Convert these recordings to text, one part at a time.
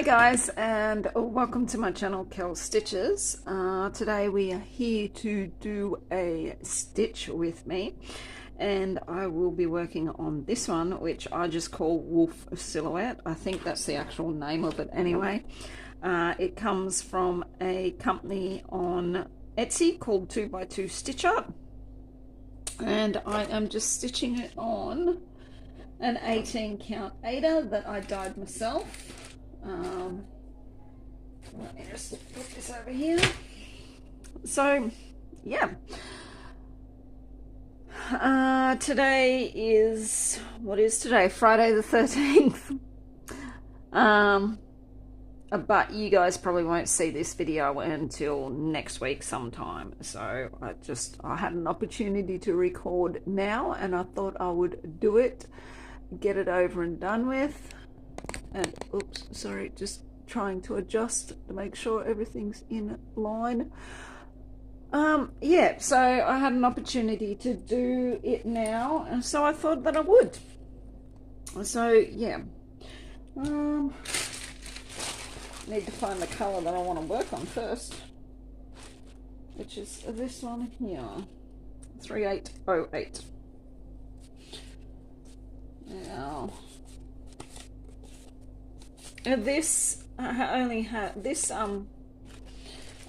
guys, and welcome to my channel, Kel Stitches. Today we are here to do a stitch with me, and I will be working on this one, which I just call Wolf Silhouette. I think that's the actual name of it anyway. It comes from a company on Etsy called 2x2 Stitch Art, and I am just stitching it on an 18 count Aida that I dyed myself. Let me just put this over here. So yeah, today is, what is today? Friday the 13th. But you guys probably won't see this video until next week sometime. So I had an opportunity to record now, and I thought I would do it, get it over and done with. And oops, sorry, just trying to adjust to make sure everything's in line. Yeah, so I had an opportunity to do it now, and so I thought that I would. So yeah, need to find the color that I want to work on first, which is this one here, 3808. Now this only had this I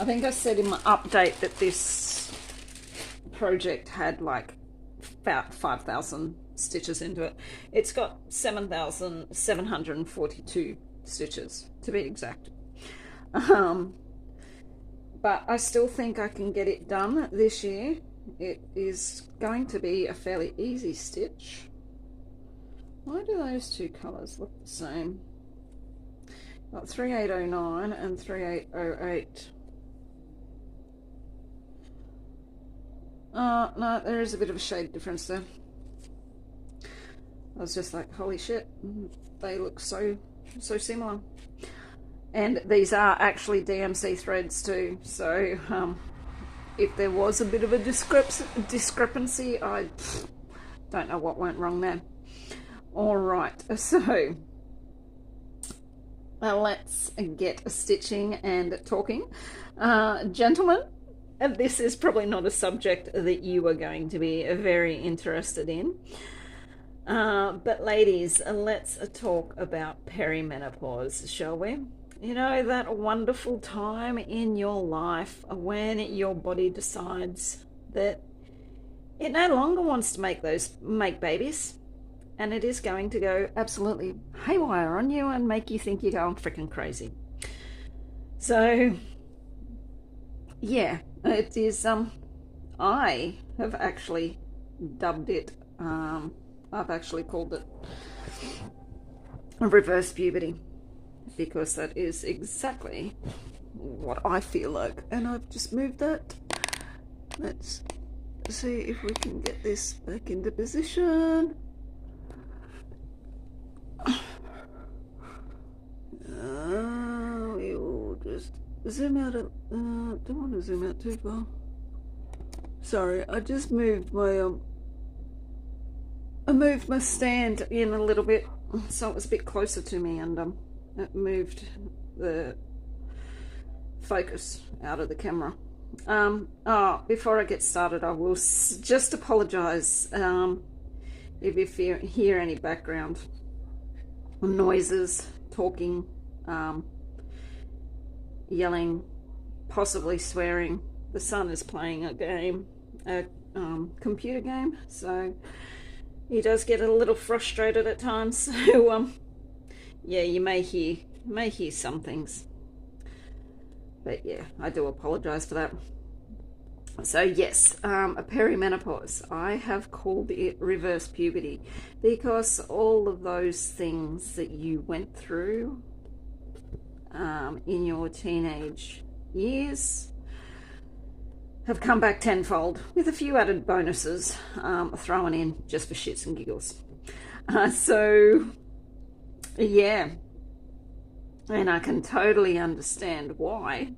think I said in my update that this project had like about 5,000 stitches into it. It's got 7,742 stitches to be exact. But I still think I can get it done this year. It is going to be a fairly easy stitch. Why do those two colors look the same? Got 3809 and 3808. No, there is a bit of a shade difference there. I was just like, holy shit, they look so similar. And these are actually DMC threads too, so if there was a bit of a discrepancy, I don't know what went wrong there. Alright, so let's get stitching and talking. Gentlemen, this is probably not a subject that you are going to be very interested in. But ladies, let's talk about perimenopause, shall we? You know, that wonderful time in your life when your body decides that it no longer wants to make babies. And it is going to go absolutely haywire on you and make you think you're going freaking crazy. So, yeah, it is, I have actually dubbed it, I've actually called it reverse puberty, because that is exactly what I feel like. And I've just moved that. Let's see if we can get this back into position. We will just zoom out. Don't want to zoom out too far. Sorry, I just moved my I moved my stand in a little bit, so it was a bit closer to me, and it moved the focus out of the camera. Before I get started, I will just apologize if you hear any background noises, talking, yelling, possibly swearing. The son is playing a game, a computer game, so he does get a little frustrated at times. So yeah, you may hear some things, but yeah, I do apologize for that. So yes, perimenopause, I have called it reverse puberty because all of those things that you went through in your teenage years have come back tenfold, with a few added bonuses thrown in just for shits and giggles. So yeah, and I can totally understand why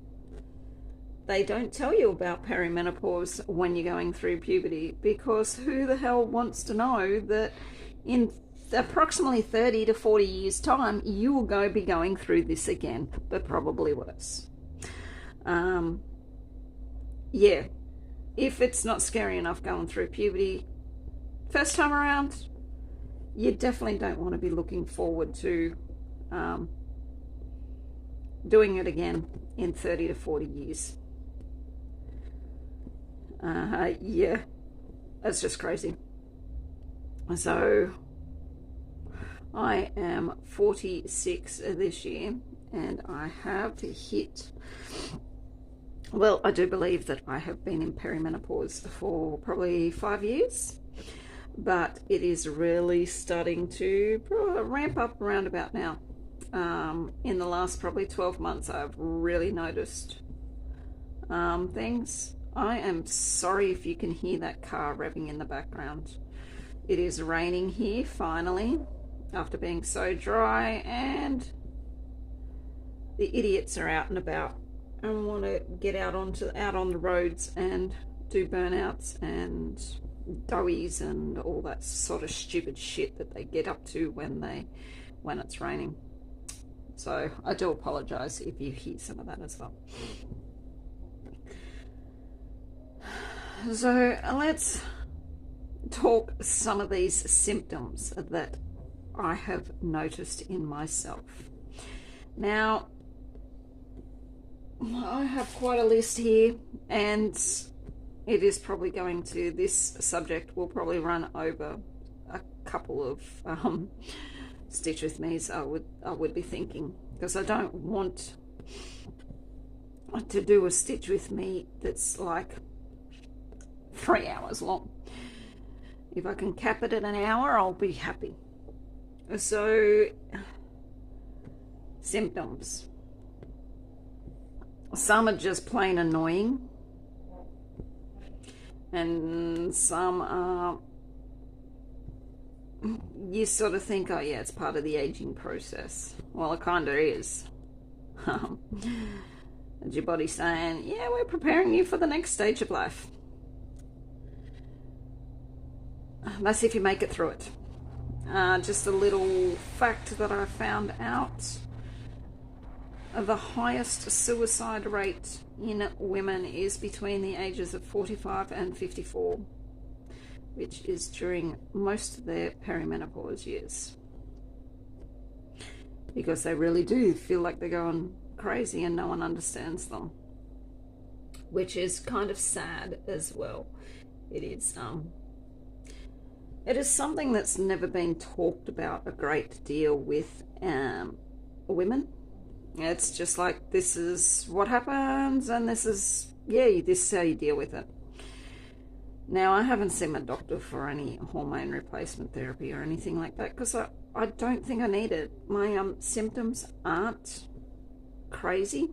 they don't tell you about perimenopause when you're going through puberty, because who the hell wants to know that in approximately 30 to 40 years time, you will be going through this again, but probably worse. Yeah, if it's not scary enough going through puberty first time around, you definitely don't want to be looking forward to doing it again in 30 to 40 years. Yeah, that's just crazy. So I am 46 this year, and I have hit, well, I do believe that I have been in perimenopause for probably 5 years, but it is really starting to ramp up around about now. In the last probably 12 months, I've really noticed things. I am sorry if you can hear that car revving in the background. It is raining here finally, after being so dry, and the idiots are out and about and want to get out on the roads and do burnouts and doughies and all that sort of stupid shit that they get up to when it's raining. So I do apologize if you hear some of that as well. So let's talk some of these symptoms that I have noticed in myself. Now, I have quite a list here, and it is probably this subject will probably run over a couple of stitch with me's, I would be thinking, because I don't want to do a stitch with me that's like 3 hours long. If I can cap it at an hour, I'll be happy. So, symptoms. Some are just plain annoying, and some are, you sort of think, oh yeah, it's part of the aging process. Well, it kind of is. And your body saying, yeah, we're preparing you for the next stage of life. That's if you make it through it. Just a little fact that I found out. The highest suicide rate in women is between the ages of 45 and 54, which is during most of their perimenopause years. Because they really do feel like they're going crazy and no one understands them. Which is kind of sad as well. It is something that's never been talked about a great deal with women. It's just like, this is what happens, and this is how you deal with it. Now, I haven't seen my doctor for any hormone replacement therapy or anything like that, because I don't think I need it. My symptoms aren't crazy.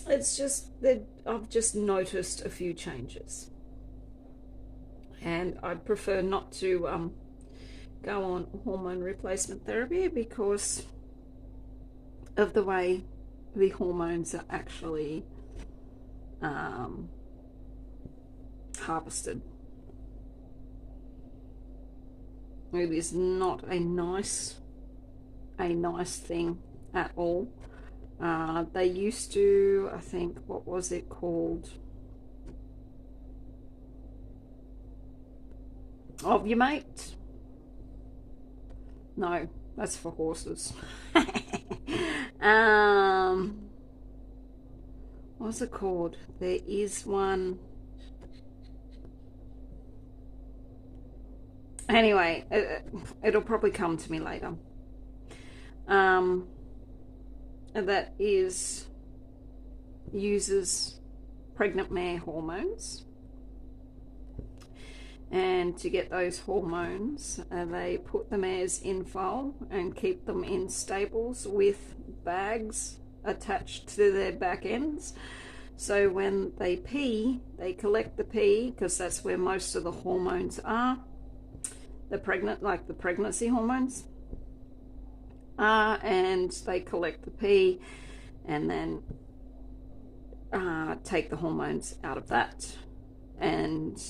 It's just that I've just noticed a few changes. And I'd prefer not to go on hormone replacement therapy because of the way the hormones are actually harvested. It is not a nice thing at all. They used to, I think, what was it called? Ovumate? No, that's for horses. What's it called? There is one. Anyway, it'll probably come to me later. That uses pregnant mare hormones. And to get those hormones, they put the mares in foal and keep them in stables with bags attached to their back ends. So when they pee, they collect the pee, because that's where most of the hormones are. The pregnancy hormones are, and they collect the pee and then take the hormones out of that and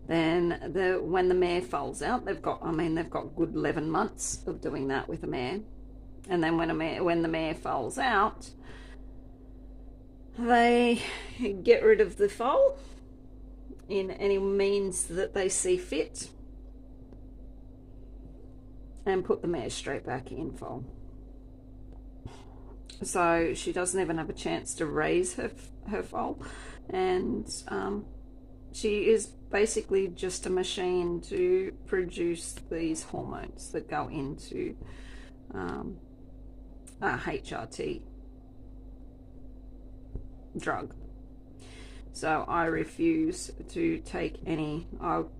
Then when the mare foals out, they've got good 11 months of doing that with a mare. And then when the mare foals out, they get rid of the foal in any means that they see fit and put the mare straight back in foal. So she doesn't even have a chance to raise her foal, and she is basically just a machine to produce these hormones that go into a HRT drug. So I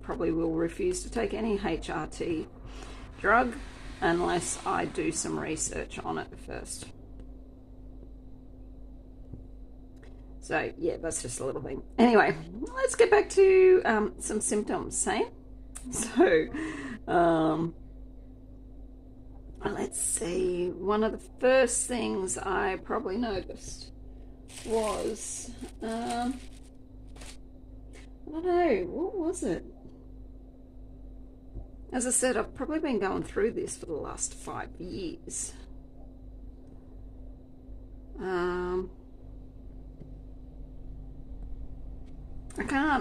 probably will refuse to take any HRT drug unless I do some research on it first. So yeah, that's just a little thing. Anyway, let's get back to some symptoms, hey? So let's see. One of the first things I probably noticed was, I don't know, what was it? As I said, I've probably been going through this for the last 5 years.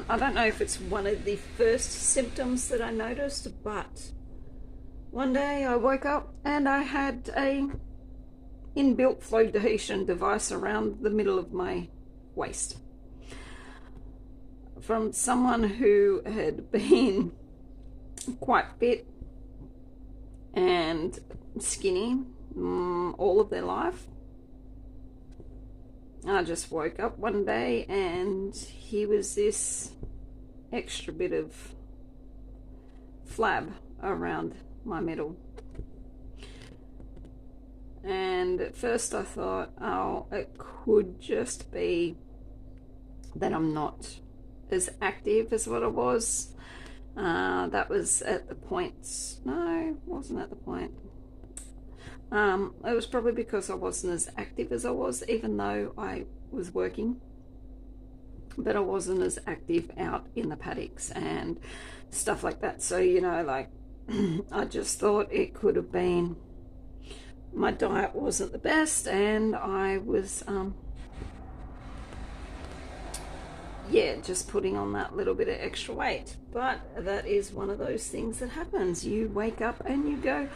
I don't know if it's one of the first symptoms that I noticed, but one day I woke up and I had a inbuilt flotation device around the middle of my waist. From someone who had been quite fit and skinny all of their life. I just woke up one day and here was this extra bit of flab around my middle. And at first I thought, oh, it could just be that I'm not as active as what I was. That was at the point, no, it wasn't at the point. It was probably because I wasn't as active as I was, even though I was working. But I wasn't as active out in the paddocks and stuff like that. So, like, I just thought it could have been my diet wasn't the best and I was, just putting on that little bit of extra weight. But that is one of those things that happens. You wake up and you go,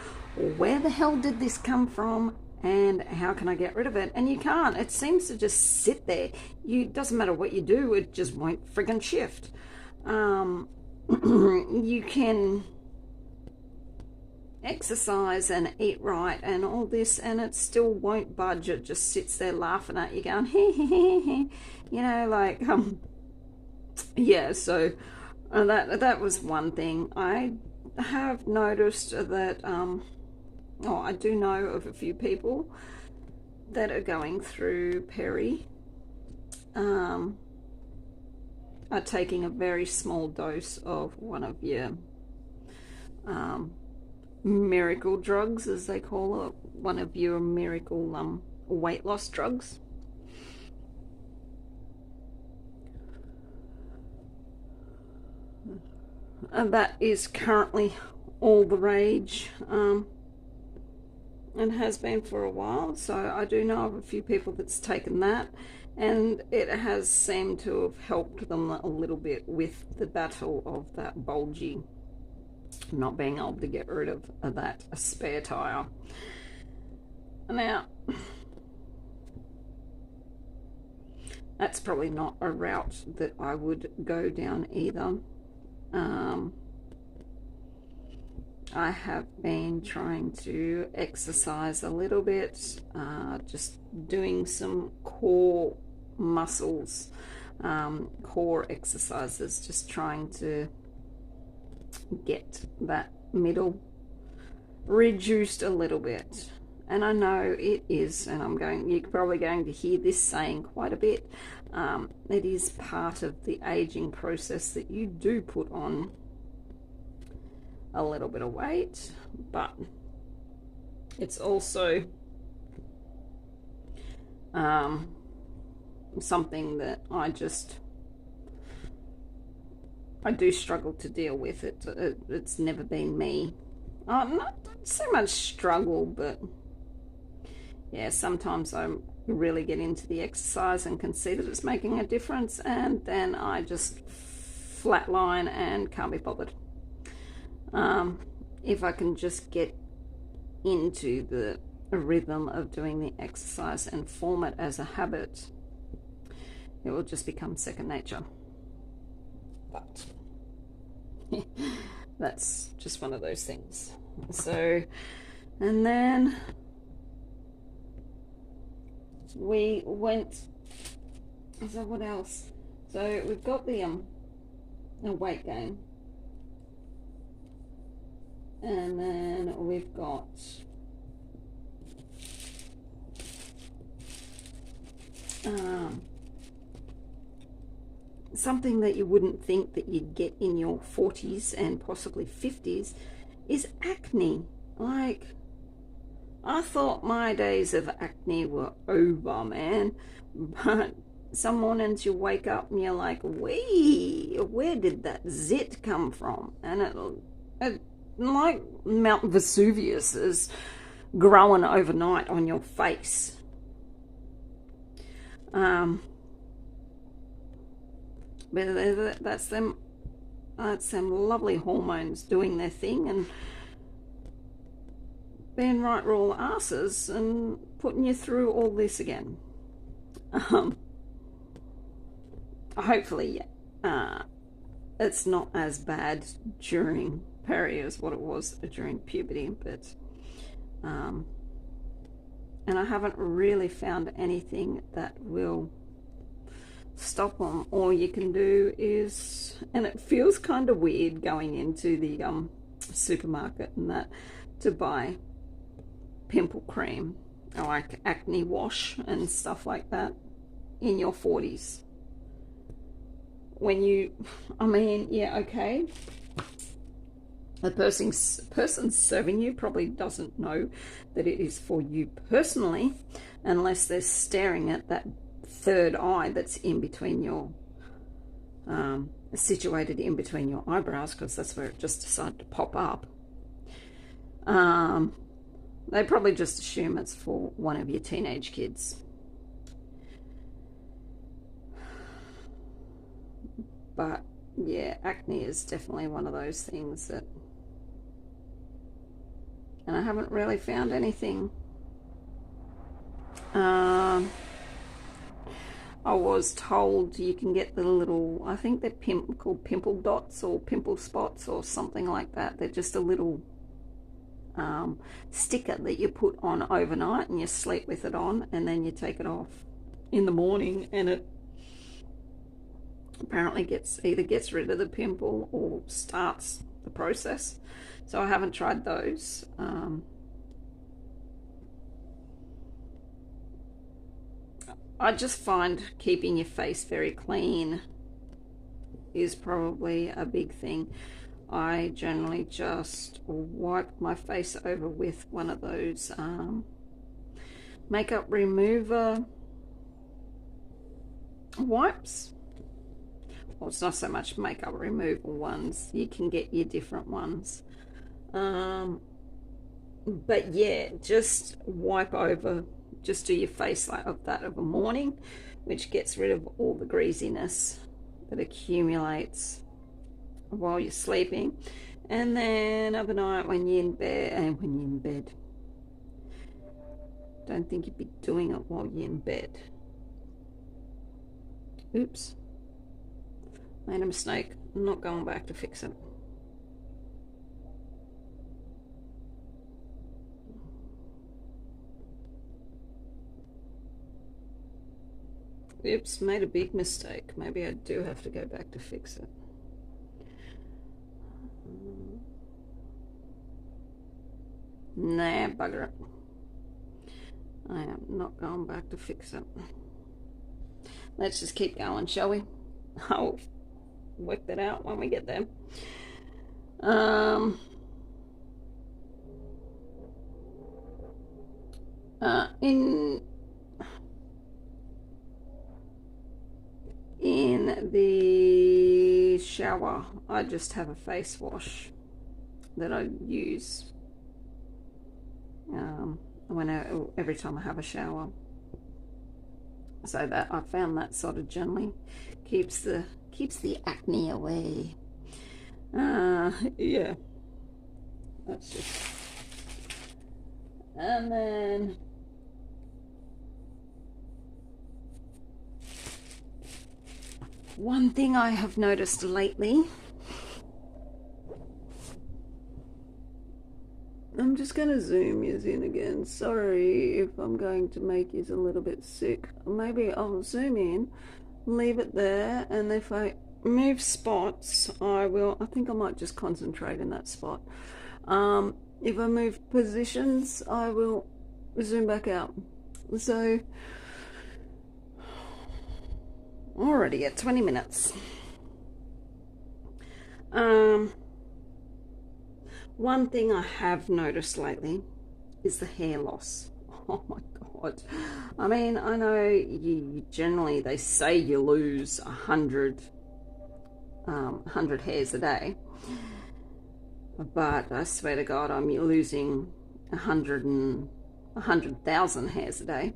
where the hell did this come from and how can I get rid of it? And you can't. It seems to just sit there. Doesn't matter what you do, it just won't friggin' shift. You can exercise and eat right and all this and it still won't budge. It just sits there laughing at you going, hee, like, so that was one thing. I have noticed that, I do know of a few people that are going through peri, are taking a very small dose of one of your miracle drugs, as they call it, one of your miracle weight loss drugs. And that is currently all the rage, and has been for a while. So I do know of a few people that's taken that, and it has seemed to have helped them a little bit with the battle of that bulgy, not being able to get rid of that spare tire. Now, that's probably not a route that I would go down either. I have been trying to exercise a little bit, just doing some core muscles, core exercises, just trying to get that middle reduced a little bit. And I know it is, and you're probably going to hear this saying quite a bit, it is part of the aging process that you do put on a little bit of weight, but it's also something that I do struggle to deal with it. It's never been me. Not so much struggle, but yeah, sometimes I really get into the exercise and can see that it's making a difference, and then I just flatline and can't be bothered. If I can just get into the rhythm of doing the exercise and form it as a habit, it will just become second nature. But that's just one of those things. So, and then we went, so what else? So we've got the weight gain, and then we've got something that you wouldn't think that you'd get in your 40s and possibly 50s is acne. Like, I thought my days of acne were over, man. But some mornings you wake up and you're like, wee, where did that zit come from? And it like Mount Vesuvius is growing overnight on your face. But that's them lovely hormones doing their thing and being right roll asses and putting you through all this again. Hopefully it's not as bad during peri as what it was during puberty, but and I haven't really found anything that will stop them. All you can do is, and it feels kind of weird going into the supermarket and that to buy pimple cream or like acne wash and stuff like that in your 40s. When you, I mean, yeah, okay, the person serving you probably doesn't know that it is for you personally, unless they're staring at that third eye that's in between your situated in between your eyebrows, because that's where it just decided to pop up. They probably just assume it's for one of your teenage kids. But yeah, acne is definitely one of those things that, and I haven't really found anything. I was told you can get the little, I think they're called pimple dots or pimple spots or something like that. They're just a little sticker that you put on overnight and you sleep with it on, and then you take it off in the morning, and it apparently either gets rid of the pimple or starts the process. So I haven't tried those. I just find keeping your face very clean is probably a big thing. I generally just wipe my face over with one of those makeup remover wipes. Well, it's not so much makeup removal ones. You can get your different ones. But yeah, just wipe over, just do your face like that of a morning, which gets rid of all the greasiness that accumulates while you're sleeping. And then overnight when you're in bed, don't think you'd be doing it while you're in bed. Oops, made a mistake. I'm not going back to fix it. Oops, made a big mistake. Maybe I do have to go back to fix it. Nah, bugger it. I am not going back to fix it. Let's just keep going, shall we? I'll work that out when we get there. In the shower, I just have a face wash that I use every time I have a shower. So that I found that sort of generally keeps the acne away. Yeah, that's just. And then one thing I have noticed lately, I'm just going to zoom you in again. Sorry if I'm going to make you a little bit sick. Maybe I'll zoom in, leave it there, and if I move spots, I think I might just concentrate in that spot. If I move positions, I will zoom back out. So, already at 20 minutes. One thing I have noticed lately is the hair loss. Oh my God. I mean, I know generally they say you lose 100 hairs a day, but I swear to God, I'm losing 100,000 hairs a day.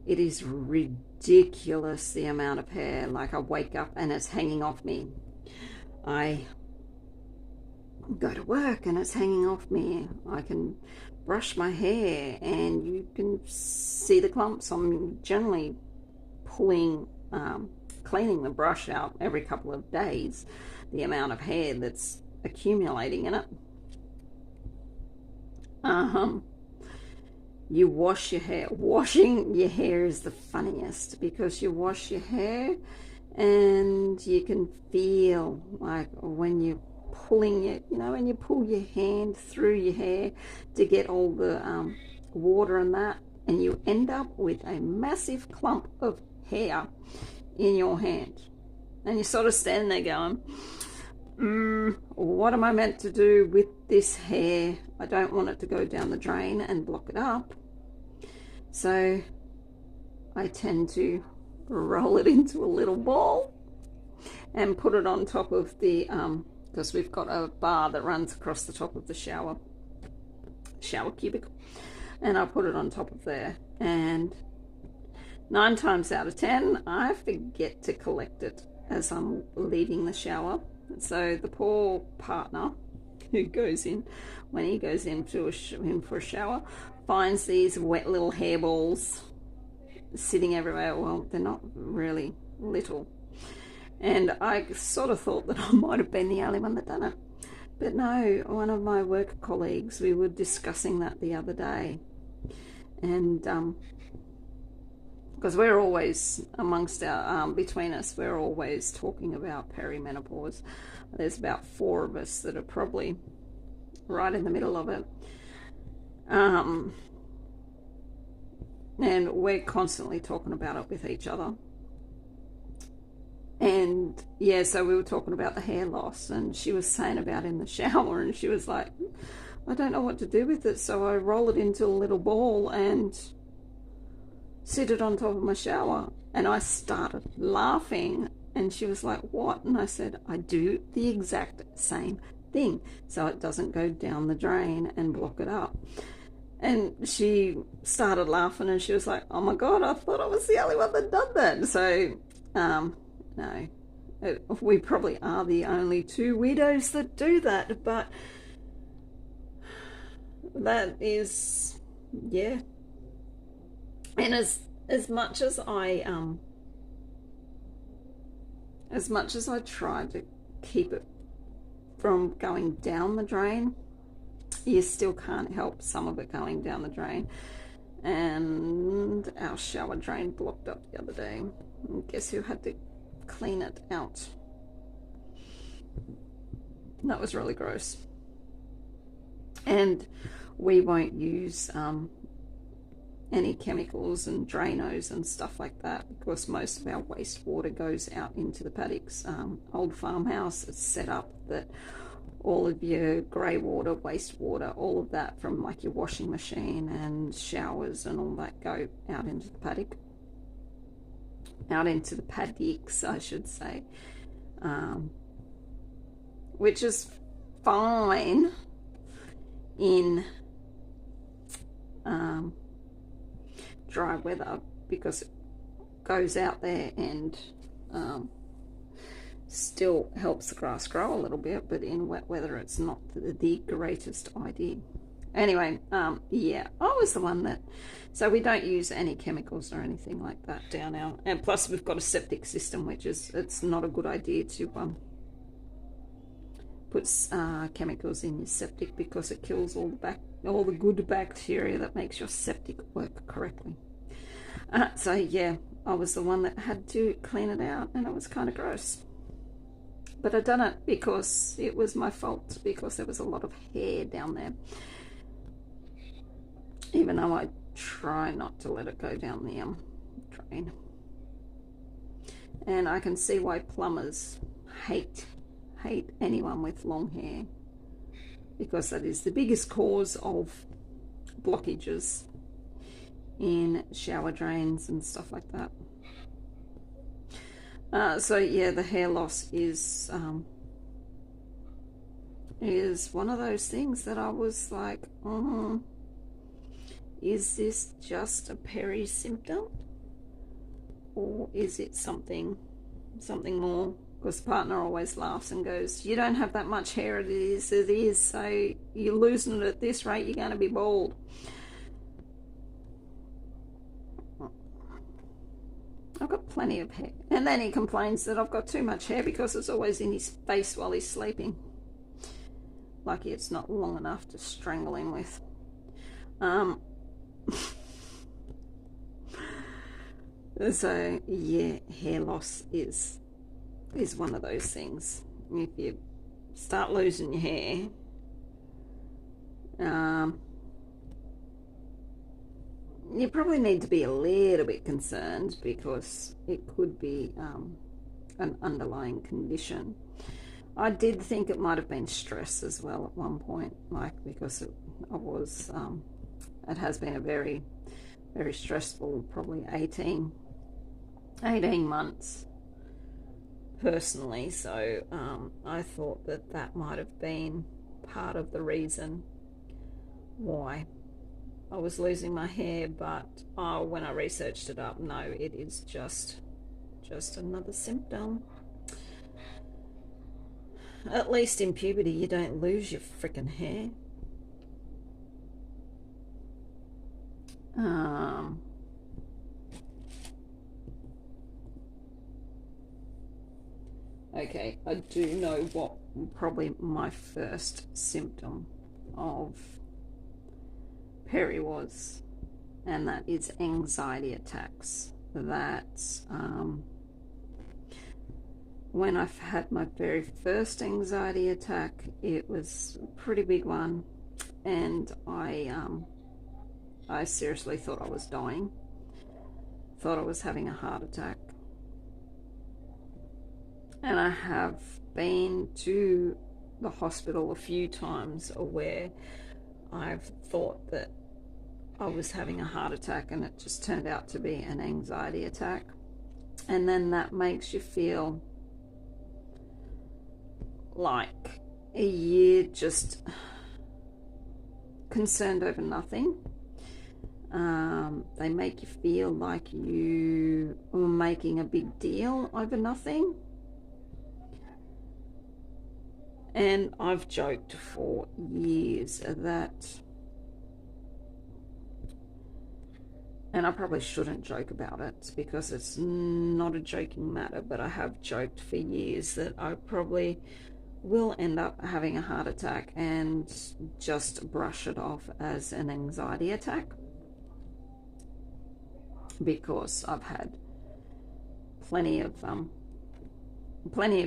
It is ridiculous the amount of hair. Like I wake up and it's hanging off me. I go to work and it's hanging off me. I can brush my hair and you can see the clumps. I'm generally cleaning the brush out every couple of days, the amount of hair that's accumulating in it. You wash your hair. Washing your hair is the funniest, because you wash your hair and you can feel like when you're pulling it, when you pull your hand through your hair to get all the water and that, and you end up with a massive clump of hair in your hand, and you sort of stand there going, what am I meant to do with this hair? I don't want it to go down the drain and block it up. So I tend to roll it into a little ball and put it on top of the because we've got a bar that runs across the top of the shower cubicle, and I put it on top of there, and 9 times out of 10 I forget to collect it as I'm leaving the shower. So the poor partner who goes in, when he goes in for a shower, finds these wet little hairballs sitting everywhere. Well, they're not really little. And I sort of thought that I might have been the only one that done it. But no, one of my work colleagues, we were discussing that the other day. And because we're always, amongst our, between us, we're always talking about perimenopause. There's about 4 of us that are probably right in the middle of it. And we're constantly talking about it with each other. And yeah, so we were talking about the hair loss, and she was saying about in the shower, and she was like, I don't know what to do with it, so I roll it into a little ball and sit it on top of my shower. And I started laughing, and she was like, what? And I said, I do the exact same thing, so it doesn't go down the drain and block it up. And she started laughing, and she was like, oh my God, I thought I was the only one that done that. So no, we probably are the only 2 widows that do that, but that is, yeah. And as much as I try to keep it from going down the drain, you still can't help some of it going down the drain. And our shower drain blocked up the other day. And guess who had to clean it out? That was really gross. And we won't use any chemicals and Drainos and stuff like that, because most of our wastewater goes out into the paddocks. Old farmhouse, it's set up that all of your grey water, wastewater, all of that from like your washing machine and showers and all that go out into the paddock. Out into the paddocks, I should say. which is fine in dry weather because it goes out there and still helps the grass grow a little bit, but in wet weather it's not the greatest idea. Anyway, yeah, I was the one that, so we don't use any chemicals or anything like that down our, and plus we've got a septic system, which is, it's not a good idea to put chemicals in your septic because it kills all the good bacteria that makes your septic work correctly. So yeah, I was the one that had to clean it out, and it was kind of gross. But I done it because it was my fault, because there was a lot of hair down there. Even though I try not to let it go down the drain. And I can see why plumbers hate anyone with long hair, because that is the biggest cause of blockages in shower drains and stuff like that. So yeah, the hair loss is one of those things that I was like, is this just a peri symptom, or is it something more? Because the partner always laughs and goes, you don't have that much hair, it is, so you're losing it at this rate, you're going to be bald. I've got plenty of hair. And then he complains that I've got too much hair because it's always in his face while he's sleeping. Lucky it's not long enough to strangle him with. So yeah, hair loss is one of those things. If you start losing your hair, you probably need to be a little bit concerned, because it could be an underlying condition. I did think it might have been stress as well at one point, like, because it has been a very, very stressful, probably 18 months personally. So I thought that might have been part of the reason why I was losing my hair, but when I researched it up, no, it is just another symptom. At least in puberty you don't lose your freaking hair. Okay, I do know what probably my first symptom of peri was, and that is anxiety attacks. That's when I've had my very first anxiety attack, it was a pretty big one, and I seriously thought I was dying, thought I was having a heart attack. And I have been to the hospital a few times where I've thought that I was having a heart attack, and it just turned out to be an anxiety attack. And then that makes you feel like you're just concerned over nothing. They make you feel like you are making a big deal over nothing. And I've joked for years that, and I probably shouldn't joke about it because it's not a joking matter, but I have joked for years that I probably will end up having a heart attack and just brush it off as an anxiety attack, because I've had plenty of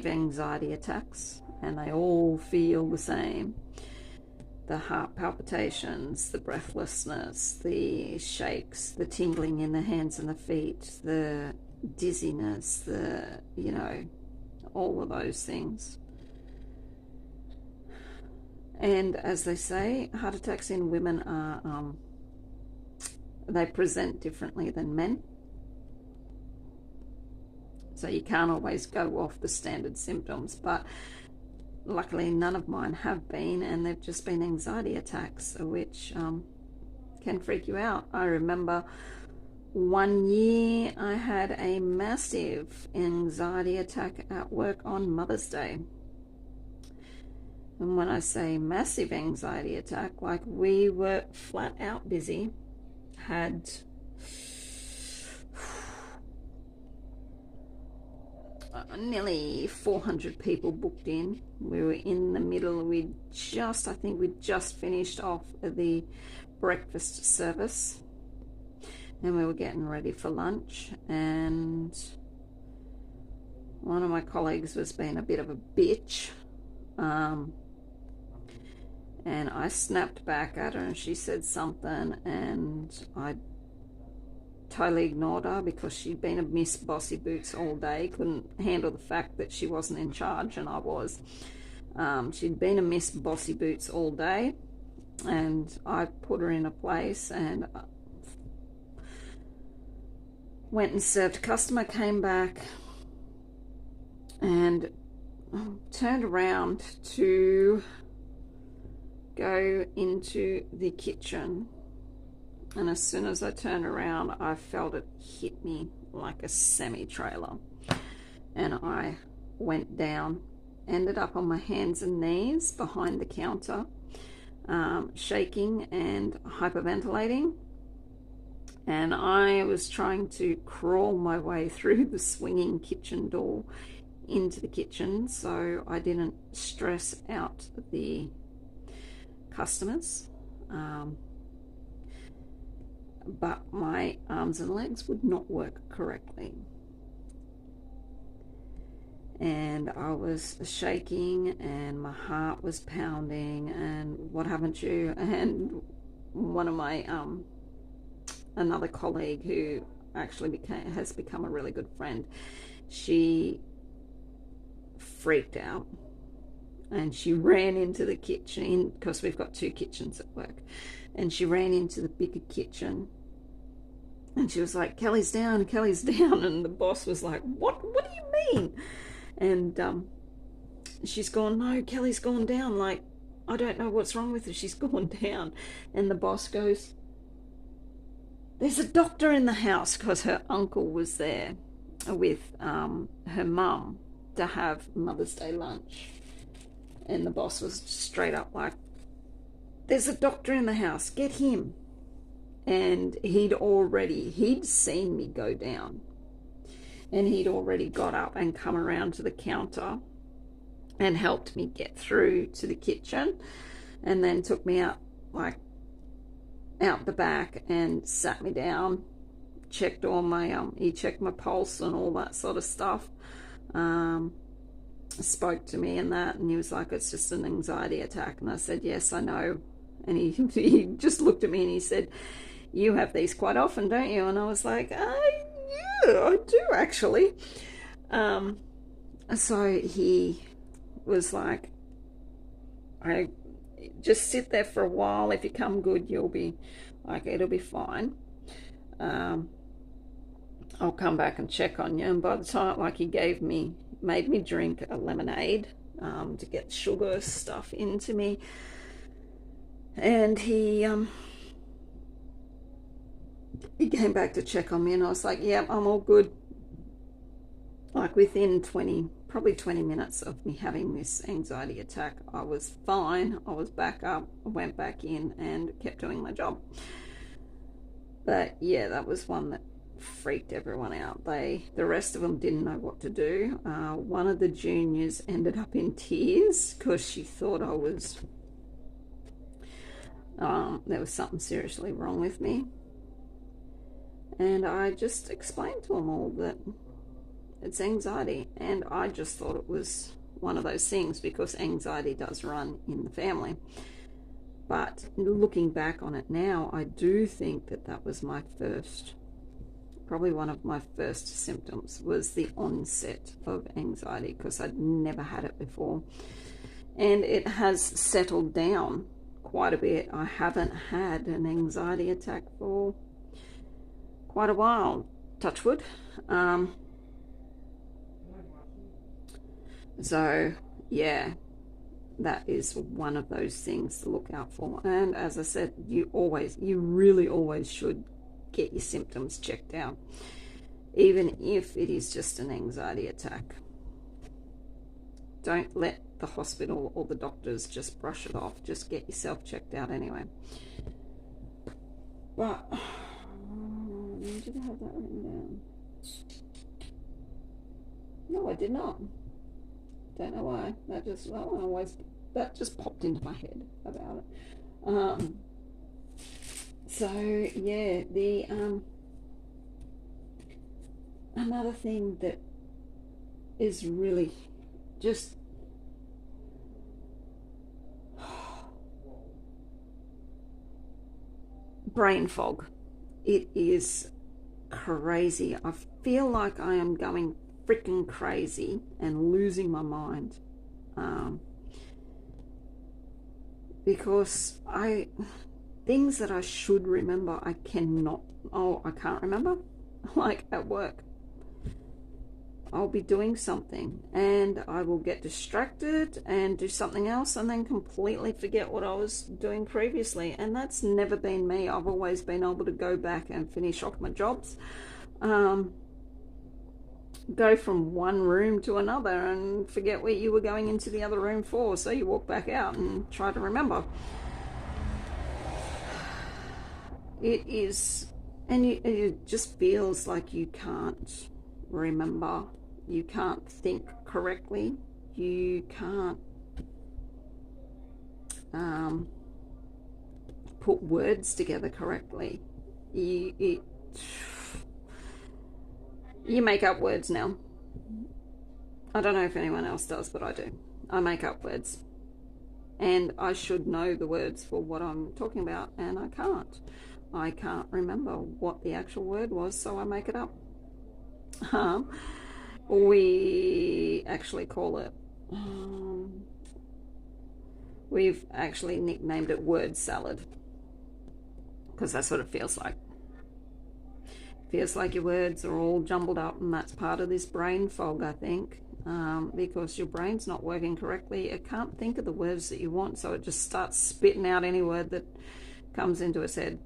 anxiety attacks, and they all feel the same. The heart palpitations, the breathlessness, the shakes, the tingling in the hands and the feet, the dizziness, all of those things. And as they say, heart attacks in women are, they present differently than men. So you can't always go off the standard symptoms, but luckily none of mine have been, and they've just been anxiety attacks, which can freak you out. I remember one year I had a massive anxiety attack at work on Mother's Day. And when I say massive anxiety attack, like we were flat out busy, had nearly 400 people booked in. We were in the middle. I think we'd just finished off the breakfast service, and we were getting ready for lunch, and one of my colleagues was being a bit of a bitch, and I snapped back at her, and she said something, and I totally ignored her because she'd been a Miss Bossy Boots all day, couldn't handle the fact that she wasn't in charge and I was. She'd been a Miss Bossy Boots all day, and I put her in a place and went and served a customer, came back and turned around to go into the kitchen. And as soon as I turned around, I felt it hit me like a semi-trailer. And I went down, ended up on my hands and knees behind the counter, shaking and hyperventilating. And I was trying to crawl my way through the swinging kitchen door into the kitchen so I didn't stress out the customers. But my arms and legs would not work correctly. And I was shaking and my heart was pounding and what haven't you. And one of my, another colleague who actually has become a really good friend, she freaked out and she ran into the kitchen because we've got two kitchens at work. And she ran into the bigger kitchen and she was like, Kelly's down, Kelly's down. And the boss was like, what do you mean? And she's gone, no, Kelly's gone down. Like, I don't know what's wrong with her. She's gone down. And the boss goes, there's a doctor in the house, because her uncle was there with her mum to have Mother's Day lunch. And the boss was straight up like, there's a doctor in the house, get him. And he'd seen me go down, and he'd already got up and come around to the counter and helped me get through to the kitchen, and then took me out the back and sat me down, checked all my he checked my pulse and all that sort of stuff, spoke to me and that, and he was like, it's just an anxiety attack. And I said, yes, I know. And he just looked at me and he said, you have these quite often, don't you? And I was like, yeah, I do actually. So he was like, I just sit there for a while. If you come good, you'll be like, it'll be fine. I'll come back and check on you. And by the time, like, he made me drink a lemonade to get sugar stuff into me. And he came back to check on me, and I was like, yeah, I'm all good. Like within probably 20 minutes of me having this anxiety attack, I was fine. I was back up, I went back in and kept doing my job. But yeah, that was one that freaked everyone out. The rest of them didn't know what to do. One of the juniors ended up in tears because she thought I was there was something seriously wrong with me. And I just explained to them all that it's anxiety, and I just thought it was one of those things because anxiety does run in the family. But looking back on it now, I do think that was probably one of my first symptoms, was the onset of anxiety, because I'd never had it before. And it has settled down quite a bit. I haven't had an anxiety attack for quite a while, touch wood. So yeah, that is one of those things to look out for. And as I said, you really always should get your symptoms checked out, even if it is just an anxiety attack. Don't let the hospital or the doctors just brush it off. Just get yourself checked out anyway. But did I have that written down? No, I did not. Don't know why. That just popped into my head about it. So yeah, the another thing that is really just brain fog. It is crazy. I feel like I am going freaking crazy and losing my mind, because things that I should remember, I can't remember. Like at work, I'll be doing something and I will get distracted and do something else and then completely forget what I was doing previously. And that's never been me. I've always been able to go back and finish off my jobs, go from one room to another and forget what you were going into the other room for. So you walk back out and try to remember. It is, and it just feels like you can't remember. You can't think correctly. You can't put words together correctly. You make up words now. I don't know if anyone else does, but I do. I make up words. And I should know the words for what I'm talking about, and I can't. I can't remember what the actual word was, so I make it up. We actually call it, we've actually nicknamed it word salad, because that's what it feels like. It feels like your words are all jumbled up, and that's part of this brain fog, I think, because your brain's not working correctly. It can't think of the words that you want, so it just starts spitting out any word that comes into its head.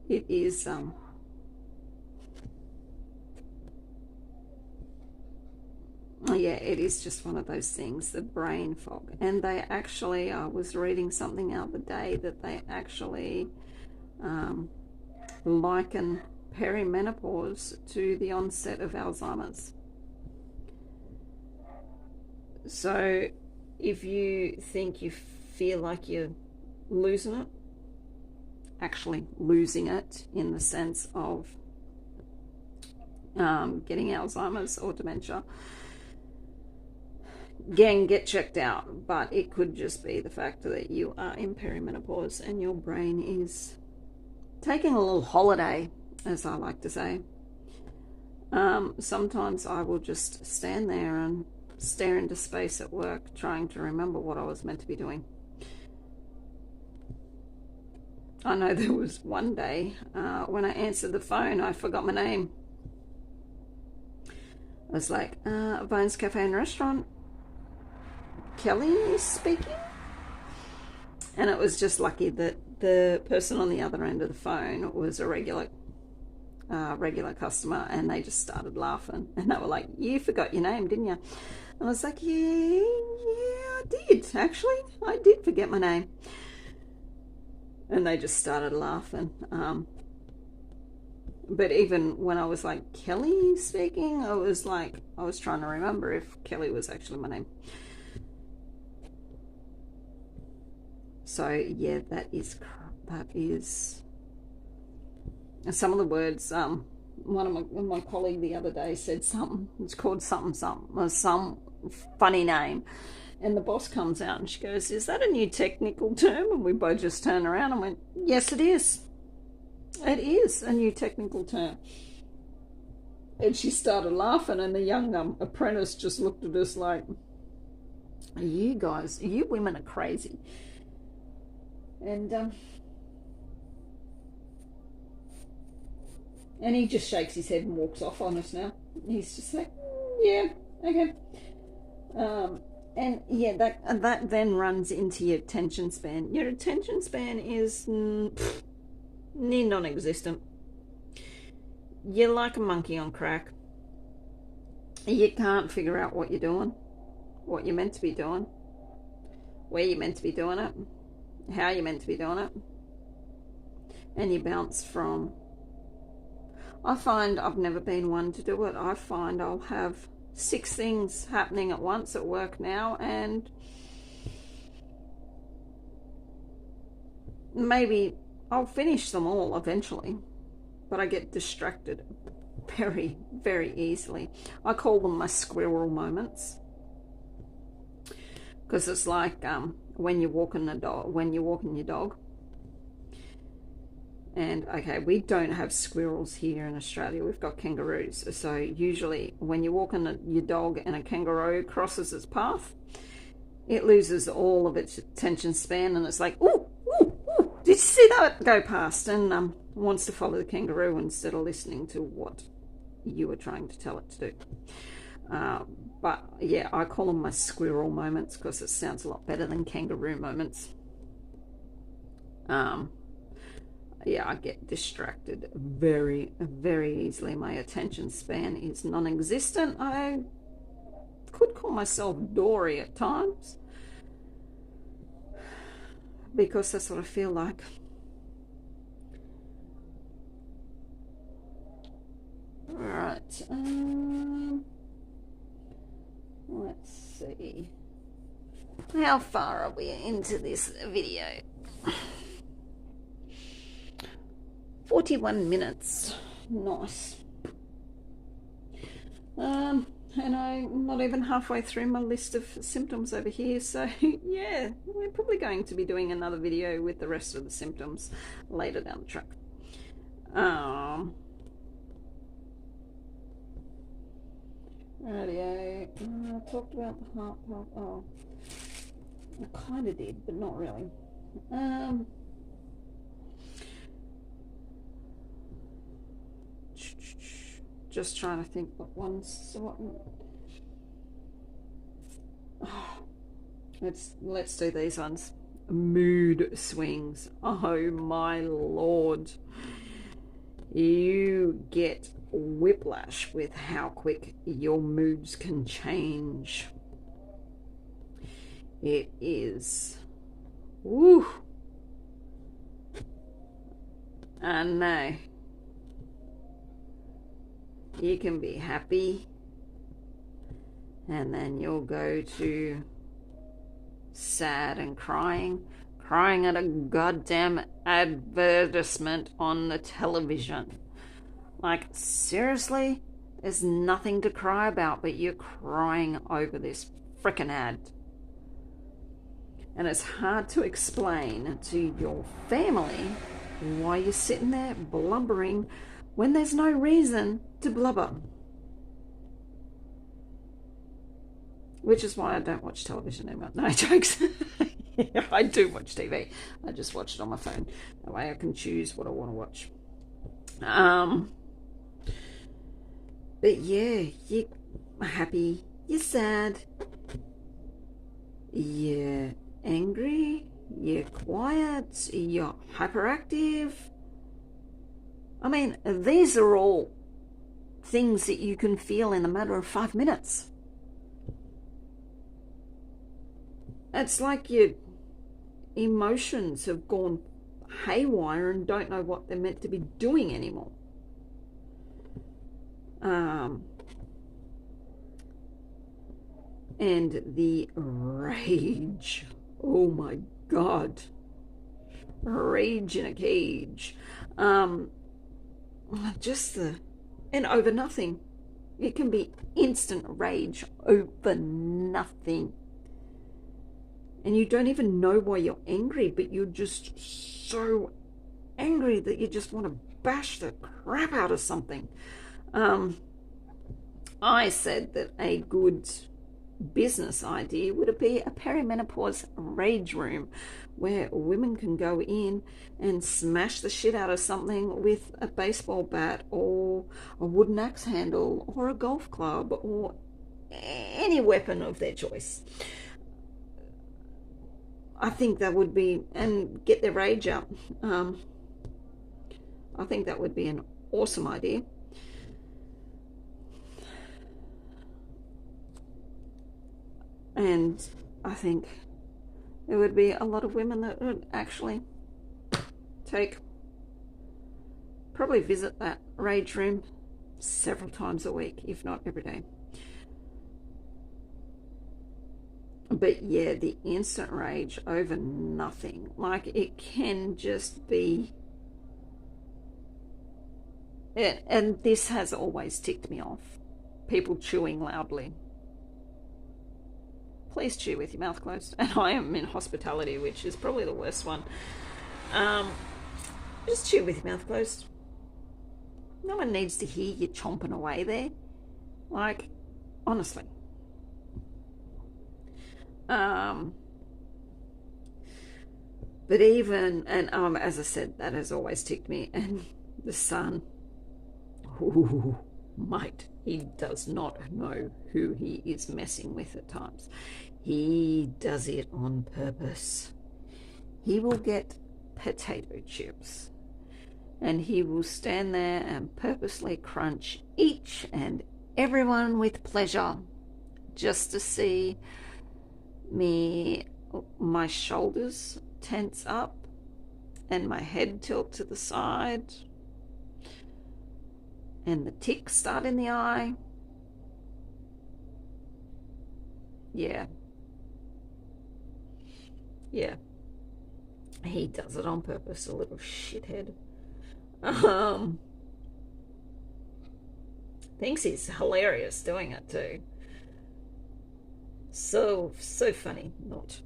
It is yeah, it is just one of those things, the brain fog. And they actually, I was reading something the other day that they actually liken perimenopause to the onset of Alzheimer's. So if you think you feel like you're losing it, actually losing it in the sense of getting Alzheimer's or dementia, get checked out. But it could just be the fact that you are in perimenopause and your brain is taking a little holiday, as I like to say. Sometimes I will just stand there and stare into space at work, trying to remember what I was meant to be doing. I know there was one day when I answered the phone, I forgot my name. I was like, Bones Cafe and Restaurant, Kelly speaking? And it was just lucky that the person on the other end of the phone was a regular customer, and they just started laughing. And they were like, you forgot your name, didn't you? And I was like, yeah, I did, actually. I did forget my name. And they just started laughing. But even when I was like, Kelly speaking, I was trying to remember if Kelly was actually my name. So yeah, that is some of the words. One of my colleague the other day said something. It's called something, some funny name. And the boss comes out and she goes, is that a new technical term? And we both just turned around and went, yes, it is. It is a new technical term. And she started laughing, and the young apprentice just looked at us like, you women are crazy. And he just shakes his head and walks off on us now. He's just like, yeah, okay. And yeah, that then runs into your attention span. Your attention span is near non-existent. You're like a monkey on crack. You can't figure out what you're doing, what you're meant to be doing, where you're meant to be doing it, how you're meant to be doing it, and you bounce from. I find I've never been one to do it. I find I'll have 6 things happening at once at work now, and maybe I'll finish them all eventually, but I get distracted very, very easily. I call them my squirrel moments, because it's like when you're walking your dog. And okay, we don't have squirrels here in Australia. We've got kangaroos. So usually when you're walking your dog and a kangaroo crosses its path, it loses all of its attention span, and it's like, ooh, ooh, ooh, did you see that go past? And wants to follow the kangaroo instead of listening to what you were trying to tell it to do. But yeah, I call them my squirrel moments because it sounds a lot better than kangaroo moments. Yeah, I get distracted very, very easily. My attention span is non-existent. I could call myself Dory at times, because that's what I feel like. All right. Let's see. How far are we into this video? 41 minutes. Nice. And I'm not even halfway through my list of symptoms over here, so yeah, we're probably going to be doing another video with the rest of the symptoms later down the track. Radio. I talked about the heart pump. Oh, I kind of did, but not really. Just trying to think what ones. Let's do these ones. Mood swings. Oh my lord. You get whiplash with how quick your moods can change. It is. Woo. I know. You can be happy, and then you'll go to sad and crying at a goddamn advertisement on the television. Like, seriously? There's nothing to cry about, but you're crying over this frickin' ad. And it's hard to explain to your family why you're sitting there blubbering when there's no reason to blubber. Which is why I don't watch television anymore. No, jokes. I do watch TV. I just watch it on my phone. That way I can choose what I want to watch. But yeah, you're happy, you're sad, you're angry, you're quiet, you're hyperactive. I mean, these are all things that you can feel in a matter of 5 minutes. It's like your emotions have gone haywire and don't know what they're meant to be doing anymore. And the rage. Oh my God. Rage in a cage. Just the... And over nothing. It can be instant rage over nothing. And you don't even know why you're angry, but you're just so angry that you just want to bash the crap out of something. I said that a good business idea would be a perimenopause rage room where women can go in and smash the shit out of something with a baseball bat or a wooden axe handle or a golf club or any weapon of their choice. I think that would be, and get their rage up. I think that would be an awesome idea. And I think there would be a lot of women that would actually probably visit that rage room several times a week, if not every day. But yeah, the instant rage over nothing, like it can just be, and this has always ticked me off, people chewing loudly. Please chew with your mouth closed. And I am in hospitality, which is probably the worst one. Just chew with your mouth closed. No one needs to hear you chomping away there. Like, honestly. But even, and as I said, that has always ticked me. And the son, ooh, mate, he does not know who he is messing with at times. He does it on purpose. He will get potato chips and he will stand there and purposely crunch each and everyone with pleasure, just to see my shoulders tense up and my head tilt to the side and the ticks start in the eye. Yeah, he does it on purpose, a little shithead. Thinks he's hilarious doing it too. So funny. Not.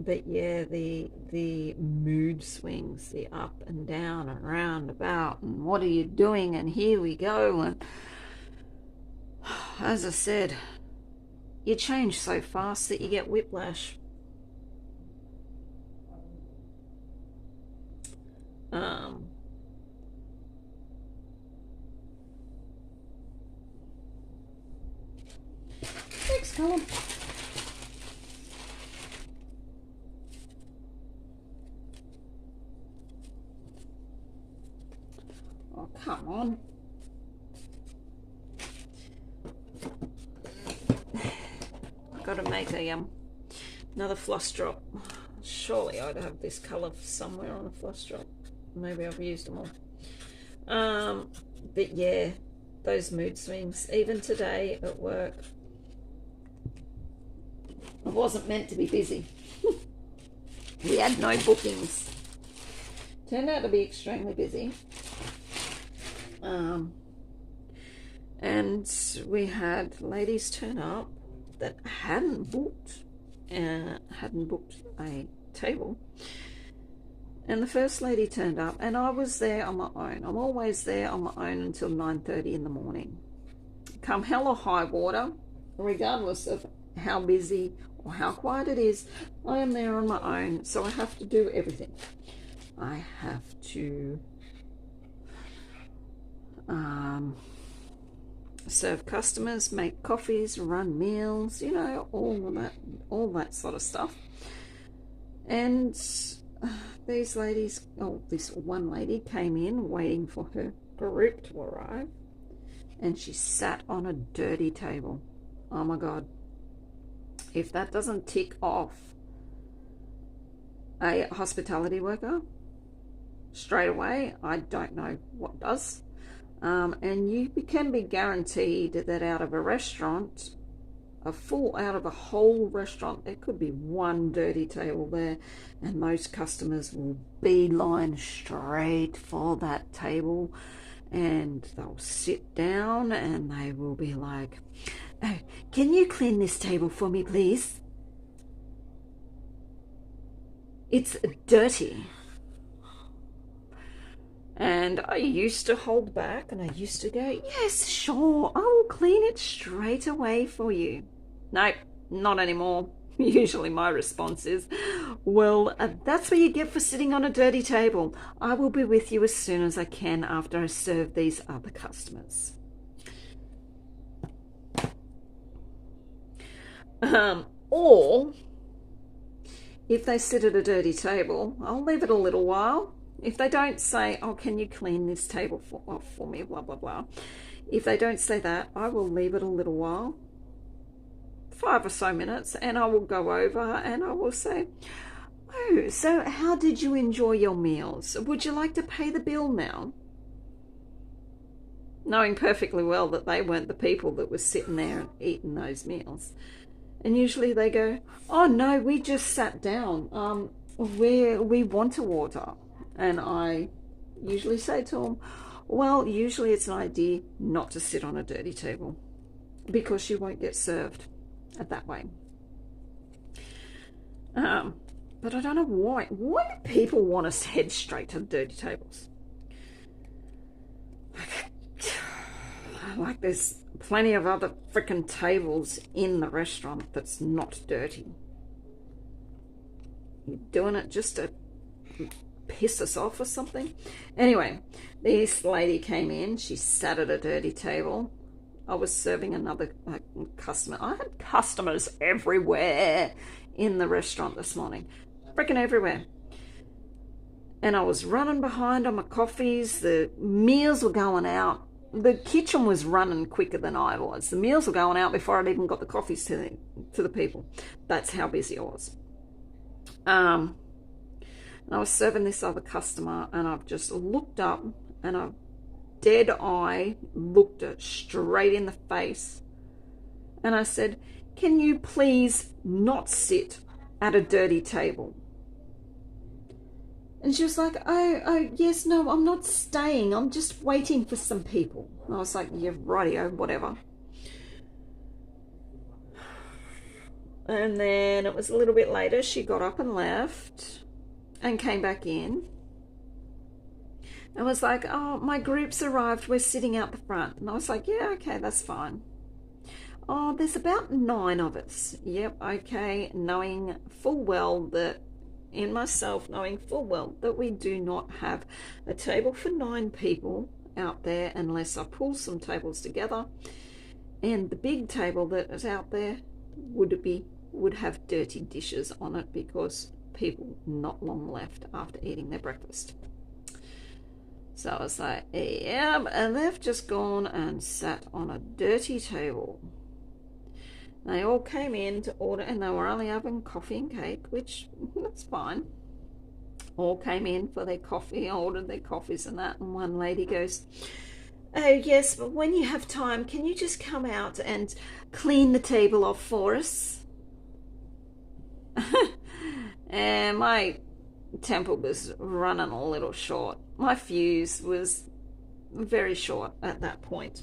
But yeah, the mood swings, the up and down and round about, and what are you doing? And here we go. And as I said, you change so fast that you get whiplash. Next column. Oh, come on. I've got to make another floss drop. Surely I'd have this colour somewhere on a floss drop. Maybe I've used them all. But yeah, those mood swings. Even today at work, I wasn't meant to be busy. We had no bookings. Turned out to be extremely busy. And we had ladies turn up that hadn't booked a table. And the first lady turned up, and I was there on my own. I'm always there on my own until 9:30 in the morning. Come hell or high water, regardless of how busy or how quiet it is, I am there on my own, so I have to do everything. I have to serve customers, make coffees, run meals, you know, all that sort of stuff. And these ladies, this one lady came in waiting for her group to arrive, and she sat on a dirty table. Oh my God. If that doesn't tick off a hospitality worker straight away, I don't know what does. And you can be guaranteed that out of a restaurant, out of a whole restaurant, there could be one dirty table there, and most customers will beeline straight for that table, and they'll sit down and they will be like, "Oh, can you clean this table for me, please? It's dirty." And I used to hold back and I used to go, "Yes, sure, I will clean it straight away for you." Nope, not anymore. Usually my response is, Well, that's what you get for sitting on a dirty table. I will be with you as soon as I can after I serve these other customers. Or if they sit at a dirty table, I'll leave it a little while. If they don't say, oh, can you clean this table for me, blah, blah, blah. If they don't say that, I will leave it a little while, 5 or so minutes, and I will go over and I will say, oh, so how did you enjoy your meals? Would you like to pay the bill now? Knowing perfectly well that they weren't the people that were sitting there and eating those meals. And usually they go, oh no, we just sat down. We want to order. And I usually say to them, well, usually it's an idea not to sit on a dirty table because you won't get served that way. But I don't know why. Why do people want us to head straight to the dirty tables? Like there's plenty of other freaking tables in the restaurant that's not dirty. You're doing it just to piss us off or something? Anyway, this lady came in. She sat at a dirty table. I was serving another customer. I had customers everywhere in the restaurant this morning. Freaking everywhere. And I was running behind on my coffees. The meals were going out. The kitchen was running quicker than I was. The meals were going out before I'd even got the coffees to the people. That's how busy I was. And I was serving this other customer, and I've just looked up, and I've dead eye looked her straight in the face, and I said, can you please not sit at a dirty table? And she was like, oh, yes, no, I'm not staying. I'm just waiting for some people. And I was like, yeah, rightio, whatever. And then it was a little bit later. She got up and left and came back in. And was like, oh, my group's arrived. We're sitting out the front. And I was like, yeah, okay, that's fine. Oh, there's about 9 of us. Yep, okay, knowing full well that knowing full well that we do not have a table for 9 people out there unless I pull some tables together, and the big table that is out there would have dirty dishes on it because people not long left after eating their breakfast. So I was like, yeah, and they've just gone and sat on a dirty table. They all came in to order, and they were only having coffee and cake, which that's fine. All came in for their coffee, ordered their coffees and that, and one lady goes, oh yes, but when you have time, can you just come out and clean the table off for us? And my temper was running a little short. My fuse was very short at that point.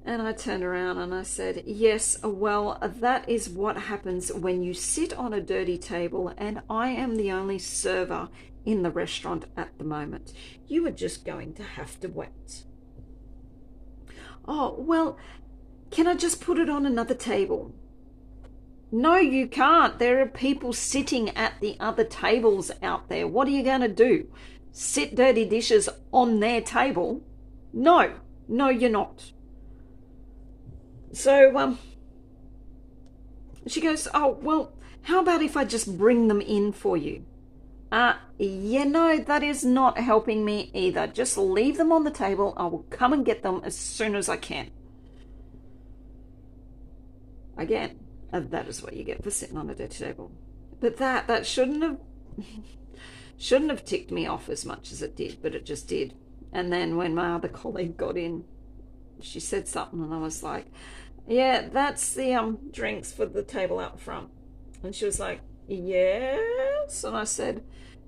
And I turned around and I said, yes, well, that is what happens when you sit on a dirty table and I am the only server in the restaurant at the moment. You are just going to have to wait. Oh, well, can I just put it on another table? No, you can't. There are people sitting at the other tables out there. What are you going to do? Sit dirty dishes on their table? No, you're not. So she goes, oh, well, how about if I just bring them in for you? Yeah, no, that is not helping me either. Just leave them on the table. I will come and get them as soon as I can. Again, that is what you get for sitting on a dirty table. But that shouldn't have ticked me off as much as it did, but it just did. And then when my other colleague got in, she said something, and I was like, yeah, that's the drinks for the table out front. And she was like, yes. And I said,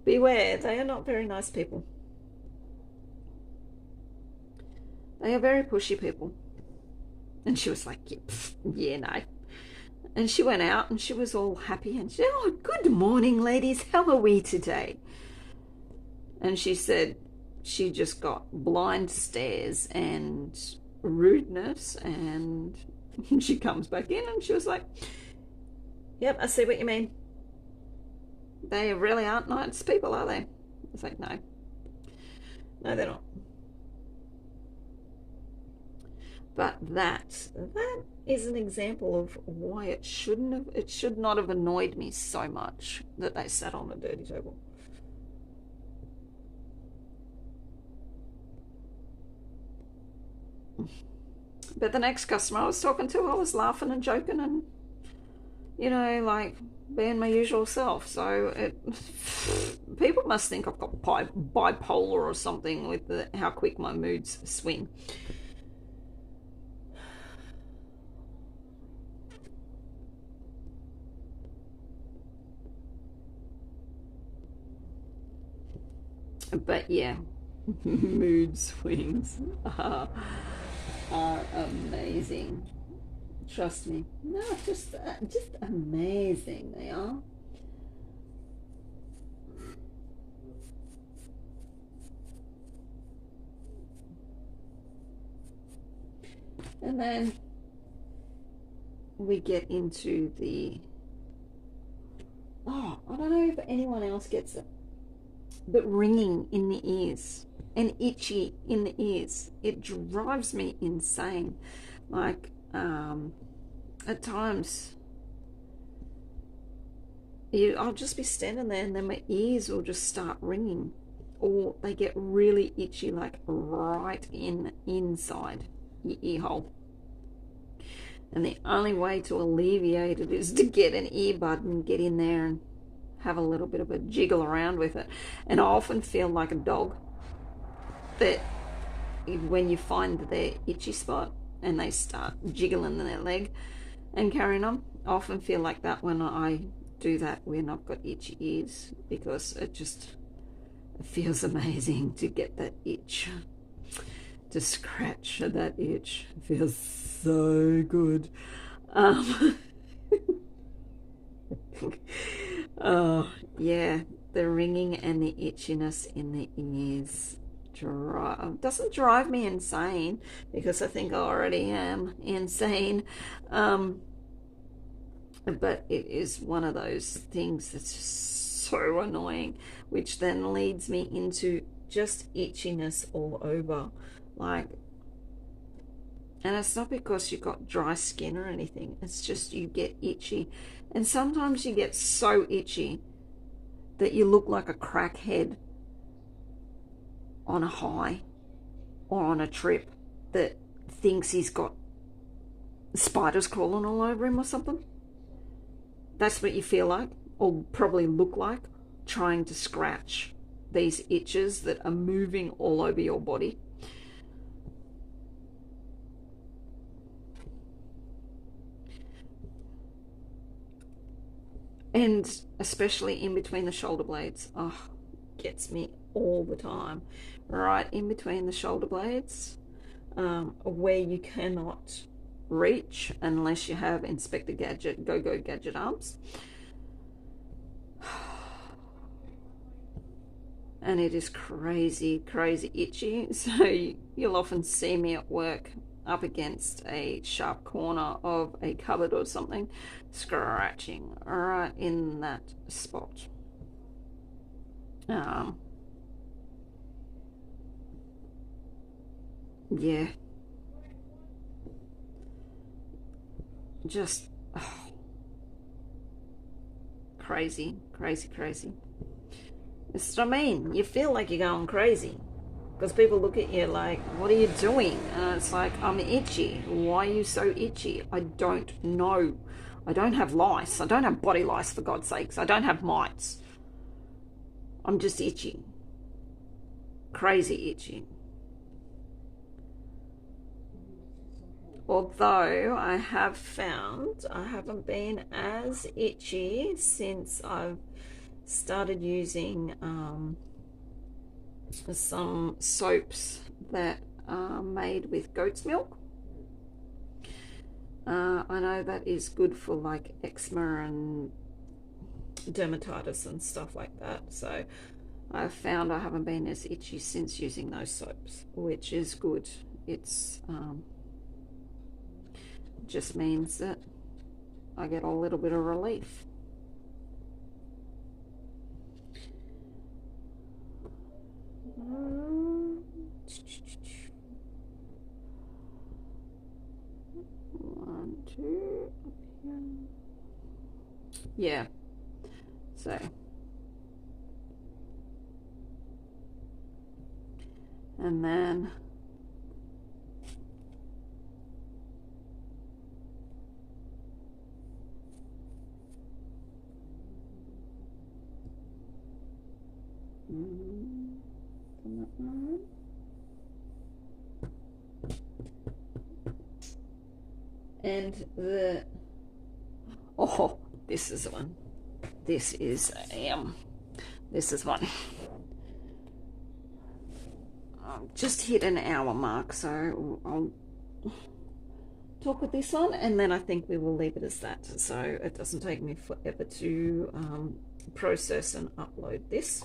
beware, they are not very nice people. They are very pushy people. And she was like, yeah, no. And she went out and she was all happy and she said, oh, good morning, ladies. How are we today? And she said she just got blind stares and rudeness, and she comes back in and she was like, yep, I see what you mean. They really aren't nice people, are they? It's like, no. No, they're not. But that is an example of why it should not have annoyed me so much that they sat on a dirty table. But the next customer I was talking to, I was laughing and joking and, like being my usual self. So people must think I've got bipolar or something with how quick my moods swing. But yeah, mood swings are amazing. Trust me. No, just amazing they are. And then we get into I don't know if anyone else gets it, but ringing in the ears and itchy in the ears. It drives me insane. Like, at times, I'll just be standing there and then my ears will just start ringing, or they get really itchy, like right inside your ear hole. And the only way to alleviate it is to get an earbud and get in there and have a little bit of a jiggle around with it. And I often feel like a dog that when you find their itchy spot and they start jiggling their leg and carrying on, I often feel like that when I do that when I've got itchy ears, because it feels amazing to get that itch, to scratch that itch. It feels so good. Oh yeah, the ringing and the itchiness in the ears doesn't drive me insane, because I think I already am insane. But it is one of those things that's just so annoying, which then leads me into just itchiness all over. Like, and it's not because you've got dry skin or anything, it's just you get itchy. And sometimes you get so itchy that you look like a crackhead on a high or on a trip that thinks he's got spiders crawling all over him or something. That's what you feel like, or probably look like, trying to scratch these itches that are moving all over your body. And especially in between the shoulder blades. Oh, gets me all the time. Right in between the shoulder blades, where you cannot reach unless you have Inspector Gadget, Go-Go Gadget arms. And it is crazy, crazy itchy. So you'll often see me at work up against a sharp corner of a cupboard or something, scratching right in that spot. Yeah. Just crazy, crazy, crazy. That's what I mean. You feel like you're going crazy because people look at you like, what are you doing? And it's like, I'm itchy. Why are you so itchy? I don't know. I don't have lice. I don't have body lice, for God's sakes. I don't have mites. I'm just itchy. Crazy itchy. Although I have found I haven't been as itchy since I've started using some soaps that are made with goat's milk. I know that is good for like eczema and dermatitis and stuff like that. So I've found I haven't been as itchy since using those soaps, which is good. It's just means that I get a little bit of relief. 1, 2, up here. Yeah. So. And then and this is one. This is one. Just hit an hour mark, so I'll talk with this one, and then I think we will leave it as that, so it doesn't take me forever to process and upload this.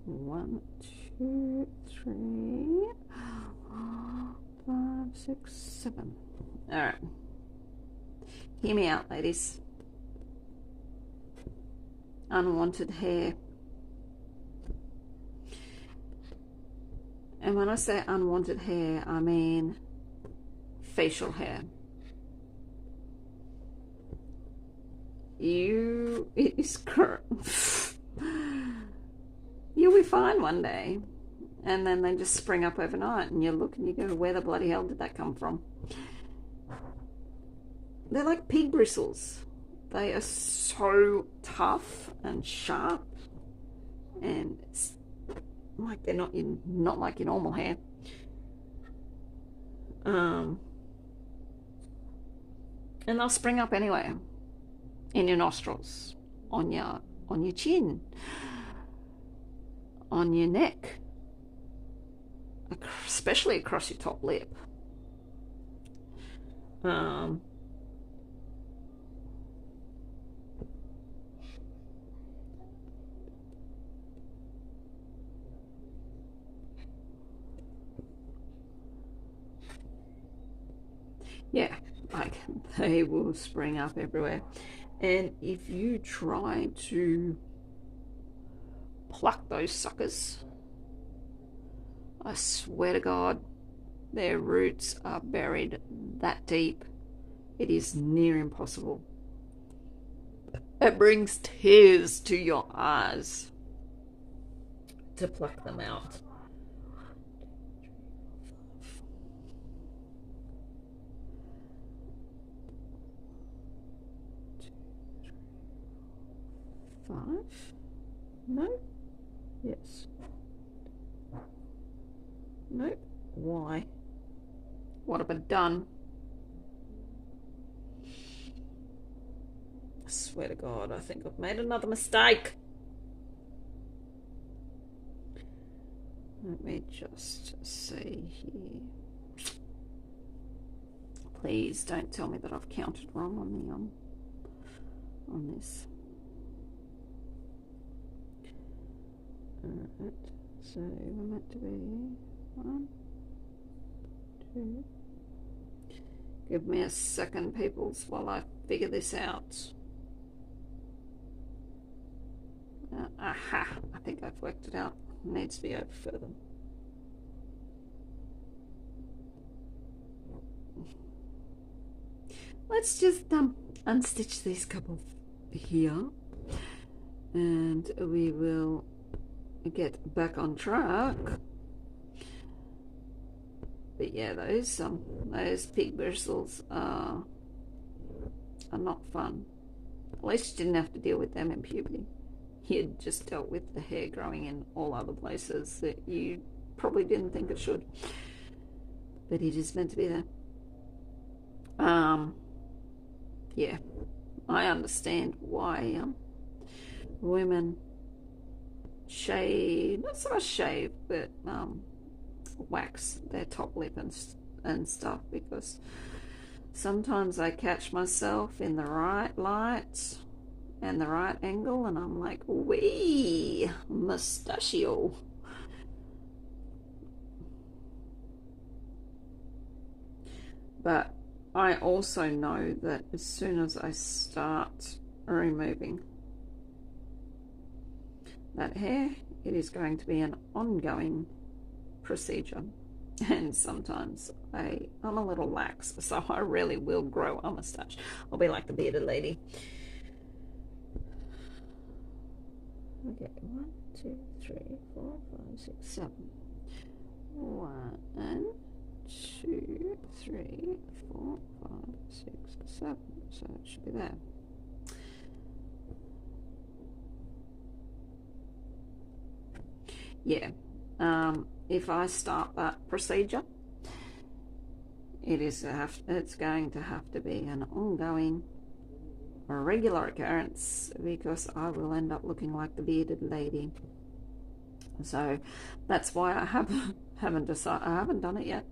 1, 2, 3, 4, 5, 6, 7. All right. Hear me out, ladies. Unwanted hair. And when I say unwanted hair, I mean facial hair. You'll be fine one day, and then they just spring up overnight, and you look and you go, where the bloody hell did that come from? They're like pig bristles. They are so tough and sharp, and it's like they're not like your normal hair. And they'll spring up anywhere, in your nostrils, on your chin, on your neck, especially across your top lip. Yeah, like they will spring up everywhere. And if you try to pluck those suckers, I swear to God, their roots are buried that deep. It is near impossible. It brings tears to your eyes to pluck them out. 5. No. Yes. Nope. Why? What have I done? I swear to God, I think I've made another mistake. Let me just see here. Please don't tell me that I've counted wrong on the on this. Alright, so we're meant to be 1, 2. Give me a second, peoples, while I figure this out. Aha! I think I've worked it out. It needs to be over further. Let's just unstitch these couple here, and we will get back on track. But yeah, those pig bristles are not fun. At least you didn't have to deal with them in puberty. You just dealt with the hair growing in all other places that you probably didn't think it should, but it is meant to be there. Yeah, I understand why women shave, not so much shave, but wax their top lip and stuff, because sometimes I catch myself in the right light and the right angle, and I'm like, wee, mustachio. But I also know that as soon as I start removing that hair, it is going to be an ongoing procedure. And sometimes I'm a little lax, so I really will grow a mustache. I'll be like the bearded lady. Okay, 1, 2, 3, 4, 5, 6, 7. 1, 2, 3, 4, 5, 6, 7. So it should be there. Yeah. If I start that procedure, it's going to have to be an ongoing, regular occurrence, because I will end up looking like the bearded lady. So that's why I haven't decided. I haven't done it yet.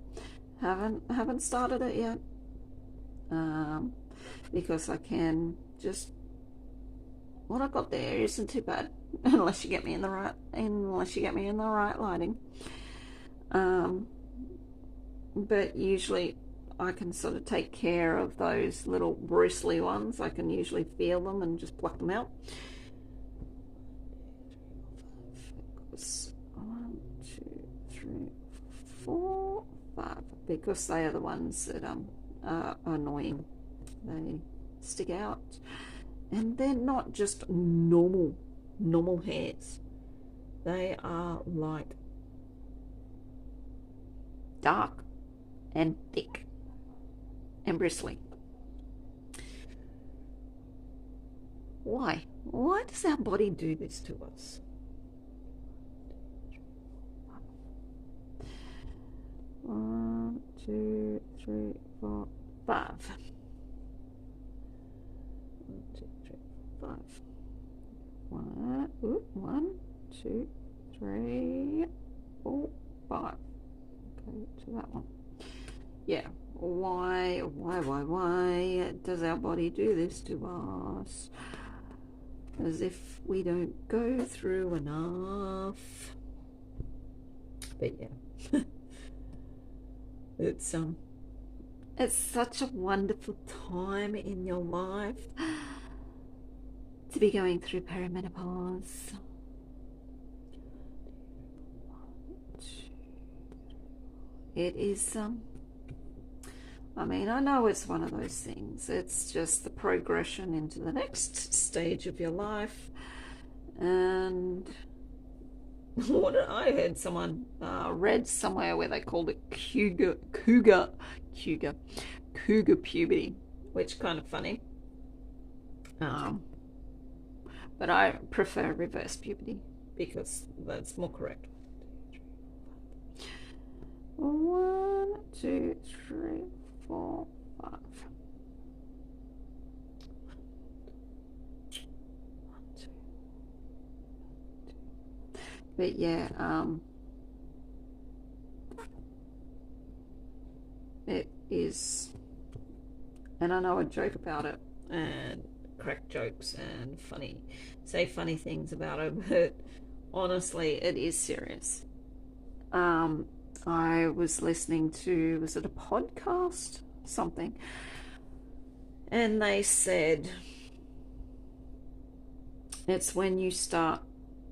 Haven't started it yet. Because I can just, what I got there isn't too bad, unless you get me in the right lighting. But usually I can sort of take care of those little bristly ones. I can usually feel them and just pluck them out. 1, 2, 3, 4, 5, because they are the ones that are annoying. They stick out, and they're not just normal hairs. They are like dark and thick and bristly. Why does our body do this to us? 1, 2, 3, 4, 5. 1, 2, 3, 5. 1, 2, 3, 4, 5. Go to that one. Yeah. Why does our body do this to us? As if we don't go through enough. But yeah. It's such a wonderful time in your life to be going through perimenopause. It is I mean, I know it's one of those things. It's just the progression into the next stage of your life. And what I heard someone read somewhere where they called it cougar puberty, which kind of funny. But I prefer reverse puberty because that's more correct. 1, 2, 3, 4, 5. 1, 2. But yeah, it is, and I know I joke about it and crack jokes and say funny things about it, but honestly, it is serious. I was listening to, was it a podcast? Something. And they said it's when you start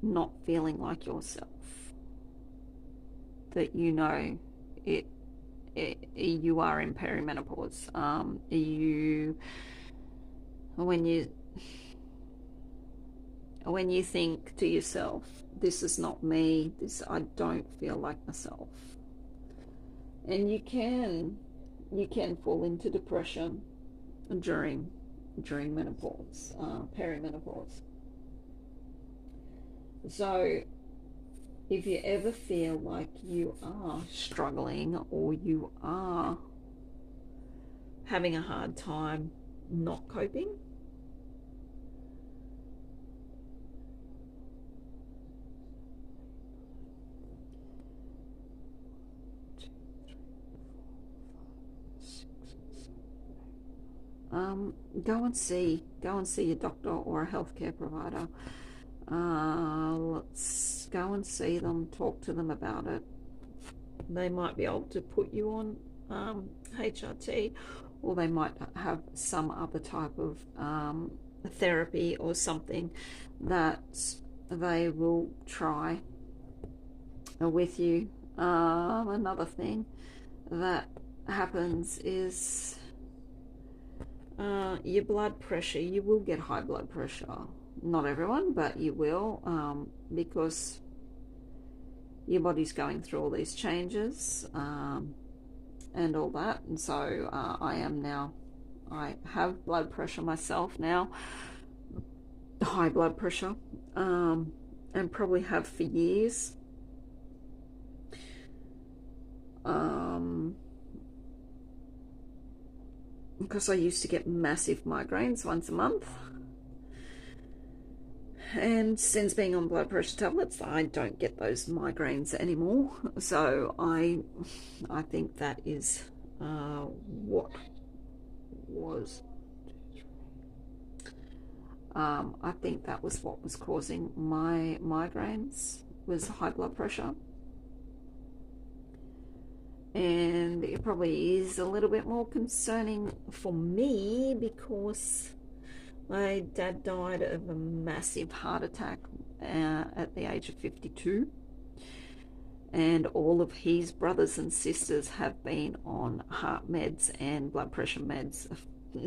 not feeling like yourself that you know you are in perimenopause. When you think to yourself, this is not me, I don't feel like myself. And you can fall into depression during menopause, perimenopause. So if you ever feel like you are struggling or you are having a hard time not coping, go and see your doctor or a healthcare provider. Let's go and see them, talk to them about it. They might be able to put you on HRT, or they might have some other type of therapy or something that they will try with you. Another thing that happens is your blood pressure. You will get high blood pressure. Not everyone, but you will, because your body's going through all these changes and all that. And so I have blood pressure myself now, high blood pressure, and probably have for years. Because I used to get massive migraines once a month, and since being on blood pressure tablets, I don't get those migraines anymore. So I think that is what was I think that was what was causing my migraines, was high blood pressure. And it probably is a little bit more concerning for me because my dad died of a massive heart attack at the age of 52. And all of his brothers and sisters have been on heart meds and blood pressure meds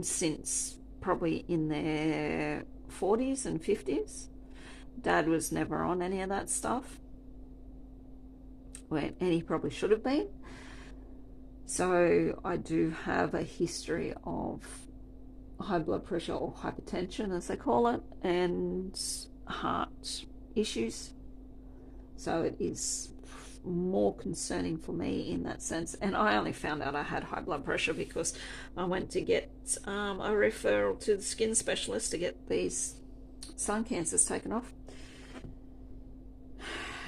since probably in their 40s and 50s. Dad was never on any of that stuff, and he probably should have been. So I do have a history of high blood pressure, or hypertension as they call it, and heart issues. So it is more concerning for me in that sense. And I only found out I had high blood pressure because I went to get a referral to the skin specialist to get these sun cancers taken off.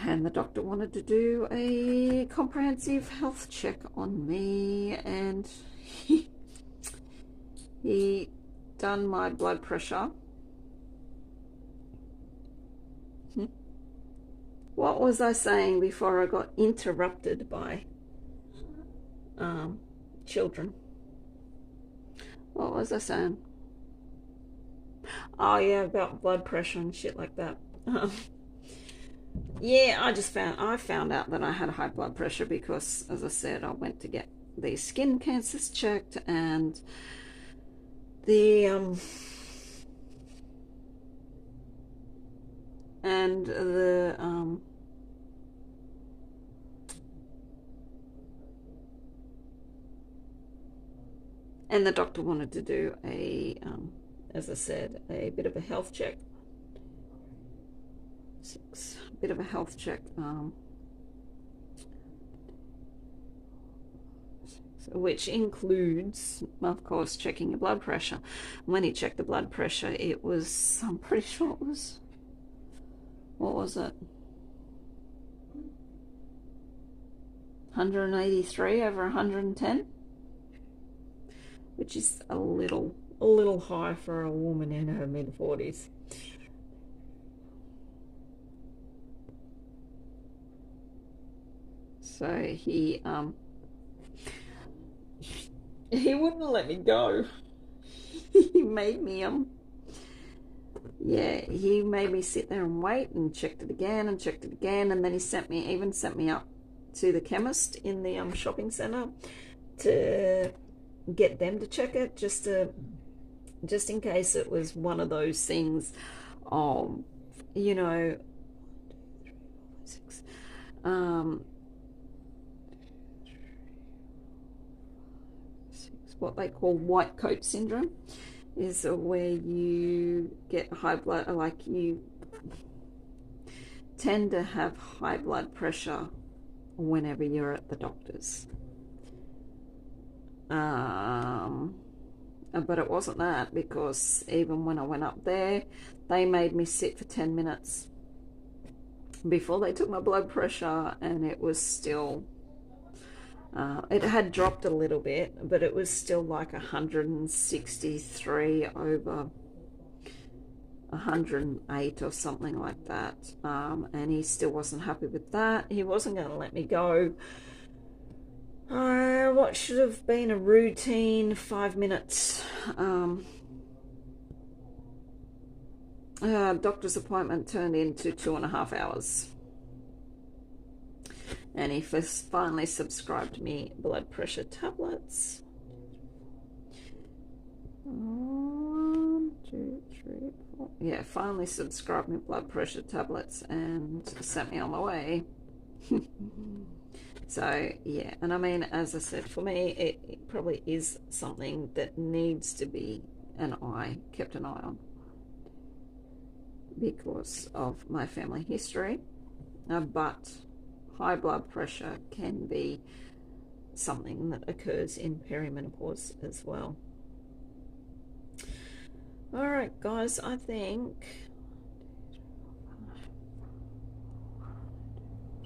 And the doctor wanted to do a comprehensive health check on me, and he done my blood pressure. What was I saying before I got interrupted by children? What was I saying? Oh yeah, about blood pressure and shit like that. Yeah, I found out that I had high blood pressure because, as I said, I went to get these skin cancers checked, and the doctor wanted to do as I said, a bit of a health check. Bit of a health check, which includes, of course, checking your blood pressure. When he checked the blood pressure, it was, I'm pretty sure it was, what was it? 183 over 110, which is a little high for a woman in her mid-40s. So he wouldn't let me go. He made me he made me sit there and wait, and checked it again, and then he sent me up to the chemist in the shopping centre to get them to check it, just in case it was one of those things of, you know, what they call white coat syndrome, is where you get high blood, like you tend to have high blood pressure whenever you're at the doctor's. But it wasn't that, because even when I went up there, they made me sit for 10 minutes before they took my blood pressure, and it was still, it had dropped a little bit, but it was still like 163 over 108 or something like that. And he still wasn't happy with that. He wasn't going to let me go. What should have been a routine 5 minutes Doctor's appointment turned into 2.5 hours. And he finally subscribed me blood pressure tablets. 1, 2, 3, 4. Yeah, finally subscribed me blood pressure tablets and sent me on my way. So yeah, and I mean, as I said, for me, it probably is something that needs to be kept an eye on, because of my family history. But high blood pressure can be something that occurs in perimenopause as well. All right, guys, I think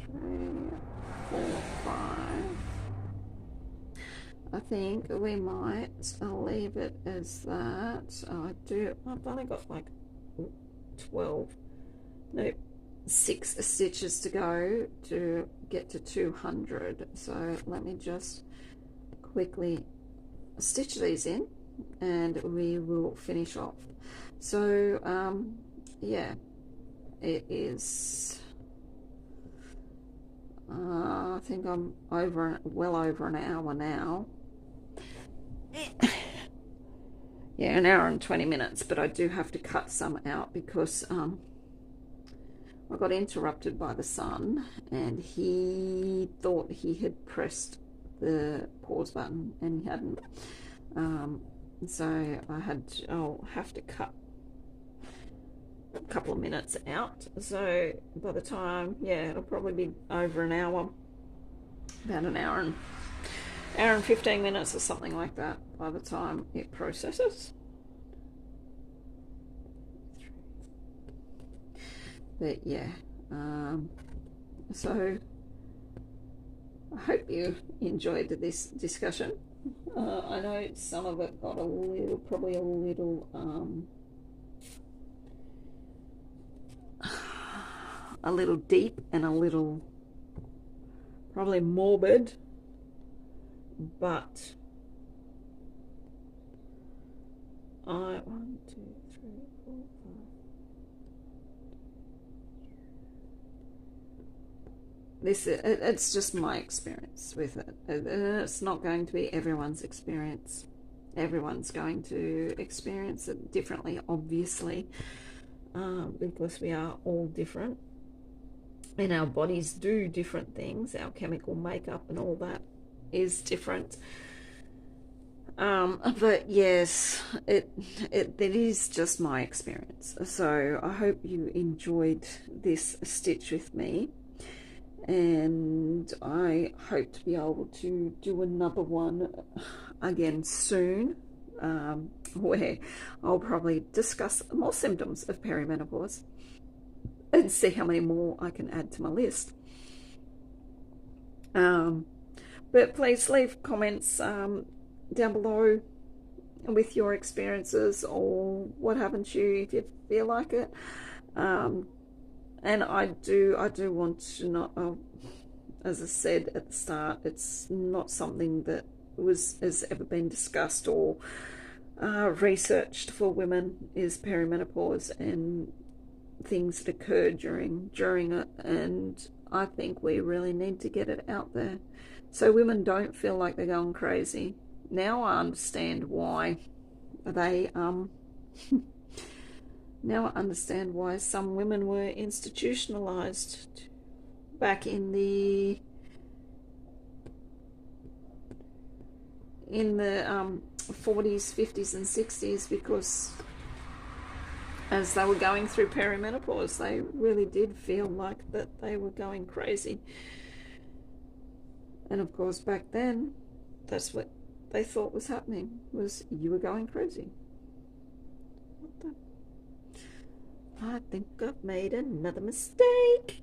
3, 4, 5. I think we might leave it as that. I've only got like 6 stitches to go to get to 200. So let me just quickly stitch these in and we will finish off. So yeah, it is I think I'm well over an hour now. Yeah, an hour and 20 minutes, but I do have to cut some out because I got interrupted by the son, and he thought he had pressed the pause button and he hadn't. So I'll have to cut a couple of minutes out. So by the time, yeah, it'll probably be over an hour, about an hour and 15 minutes or something like that by the time it processes. But yeah, so I hope you enjoyed this discussion. I know some of it got probably a little deep and a little probably morbid, but 1, 2, 3, 4, 5. It's just my experience with it. It's not going to be everyone's experience. Everyone's going to experience it differently, obviously, because we are all different and our bodies do different things. Our chemical makeup and all that is different. But yes, it is just my experience. So I hope you enjoyed this stitch with me, and I hope to be able to do another one again soon, where I'll probably discuss more symptoms of perimenopause and see how many more I can add to my list. But please leave comments down below with your experiences or what happened to you if you feel like it. And I do want to know, as I said at the start, it's not something that has ever been discussed or researched for women, is perimenopause and things that occur during it. And I think we really need to get it out there so women don't feel like they're going crazy. Now I understand why they now I understand why some women were institutionalized back in the 40s, 50s and 60s, because as they were going through perimenopause, they really did feel like that they were going crazy. And of course, back then, that's what they thought was happening, was you were going crazy. What the? I think I've made another mistake.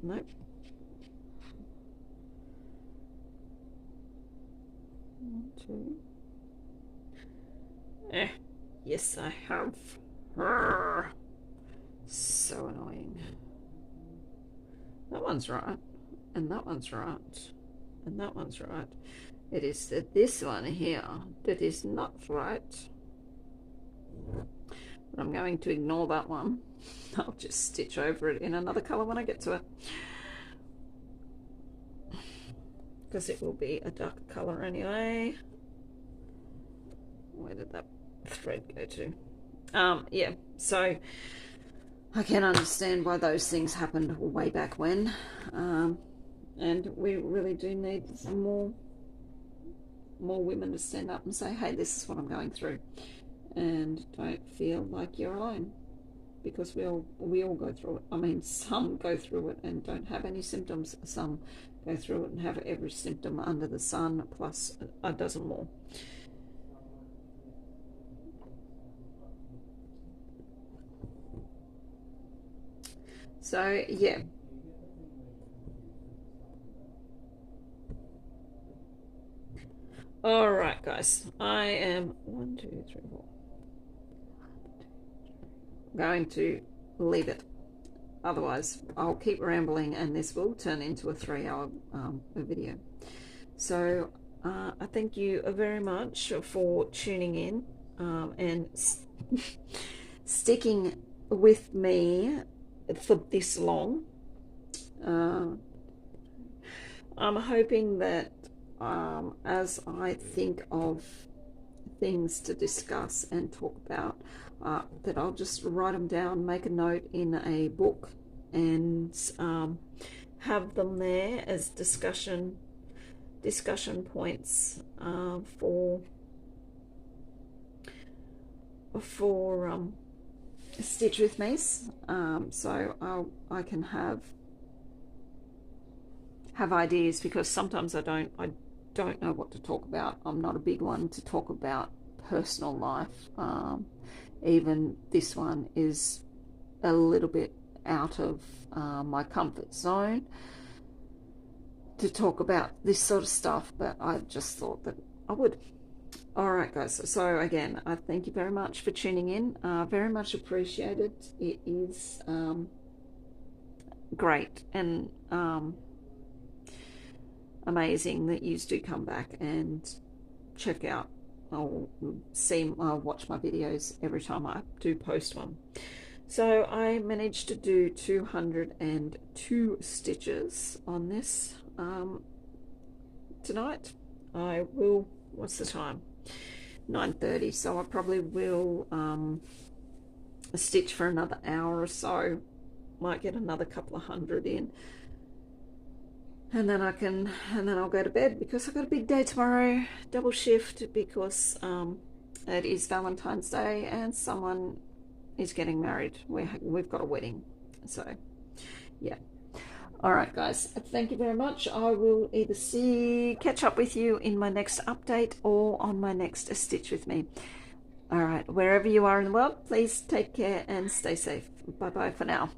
Nope. 1, 2. Yes, I have. So annoying. That one's right, and that one's right, and that one's right. It is this one here that is not right. but I'm going to ignore that one. I'll just stitch over it in another color when I get to it, because it will be a darker color anyway. Where did that thread go to? Yeah, so I can understand why those things happened way back when, and we really do need some more women to stand up and say, hey, this is what I'm going through, and don't feel like you're alone, because we all go through it. I mean, some go through it and don't have any symptoms, some go through it and have every symptom under the sun plus a dozen more. So yeah, all right guys, I am 1 2 3 4 going to leave it, otherwise I'll keep rambling and this will turn into a 3-hour video. So I thank you very much for tuning in and sticking with me for this long. I'm hoping that as I think of things to discuss and talk about, that I'll just write them down, make a note in a book, and have them there as discussion points for Stitch with Me, so I can have ideas, because sometimes I don't know what to talk about. I'm not a big one to talk about personal life. Even this one is a little bit out of my comfort zone to talk about this sort of stuff, but I just thought that I would. All right guys, so again, I thank you very much for tuning in. Very much appreciated. It is great and amazing that you do come back and check out or watch my videos every time I do post one. So I managed to do 202 stitches on this tonight. I will, what's the time? 9:30, so I probably will stitch for another hour or so. Might get another couple of hundred in, and then I'll go to bed, because I've got a big day tomorrow, double shift, because it is Valentine's Day and someone is getting married. We've got a wedding, so yeah. All right guys, thank you very much. I will either catch up with you in my next update or on my next Stitch with Me. All right, wherever you are in the world, please take care and stay safe. Bye bye for now.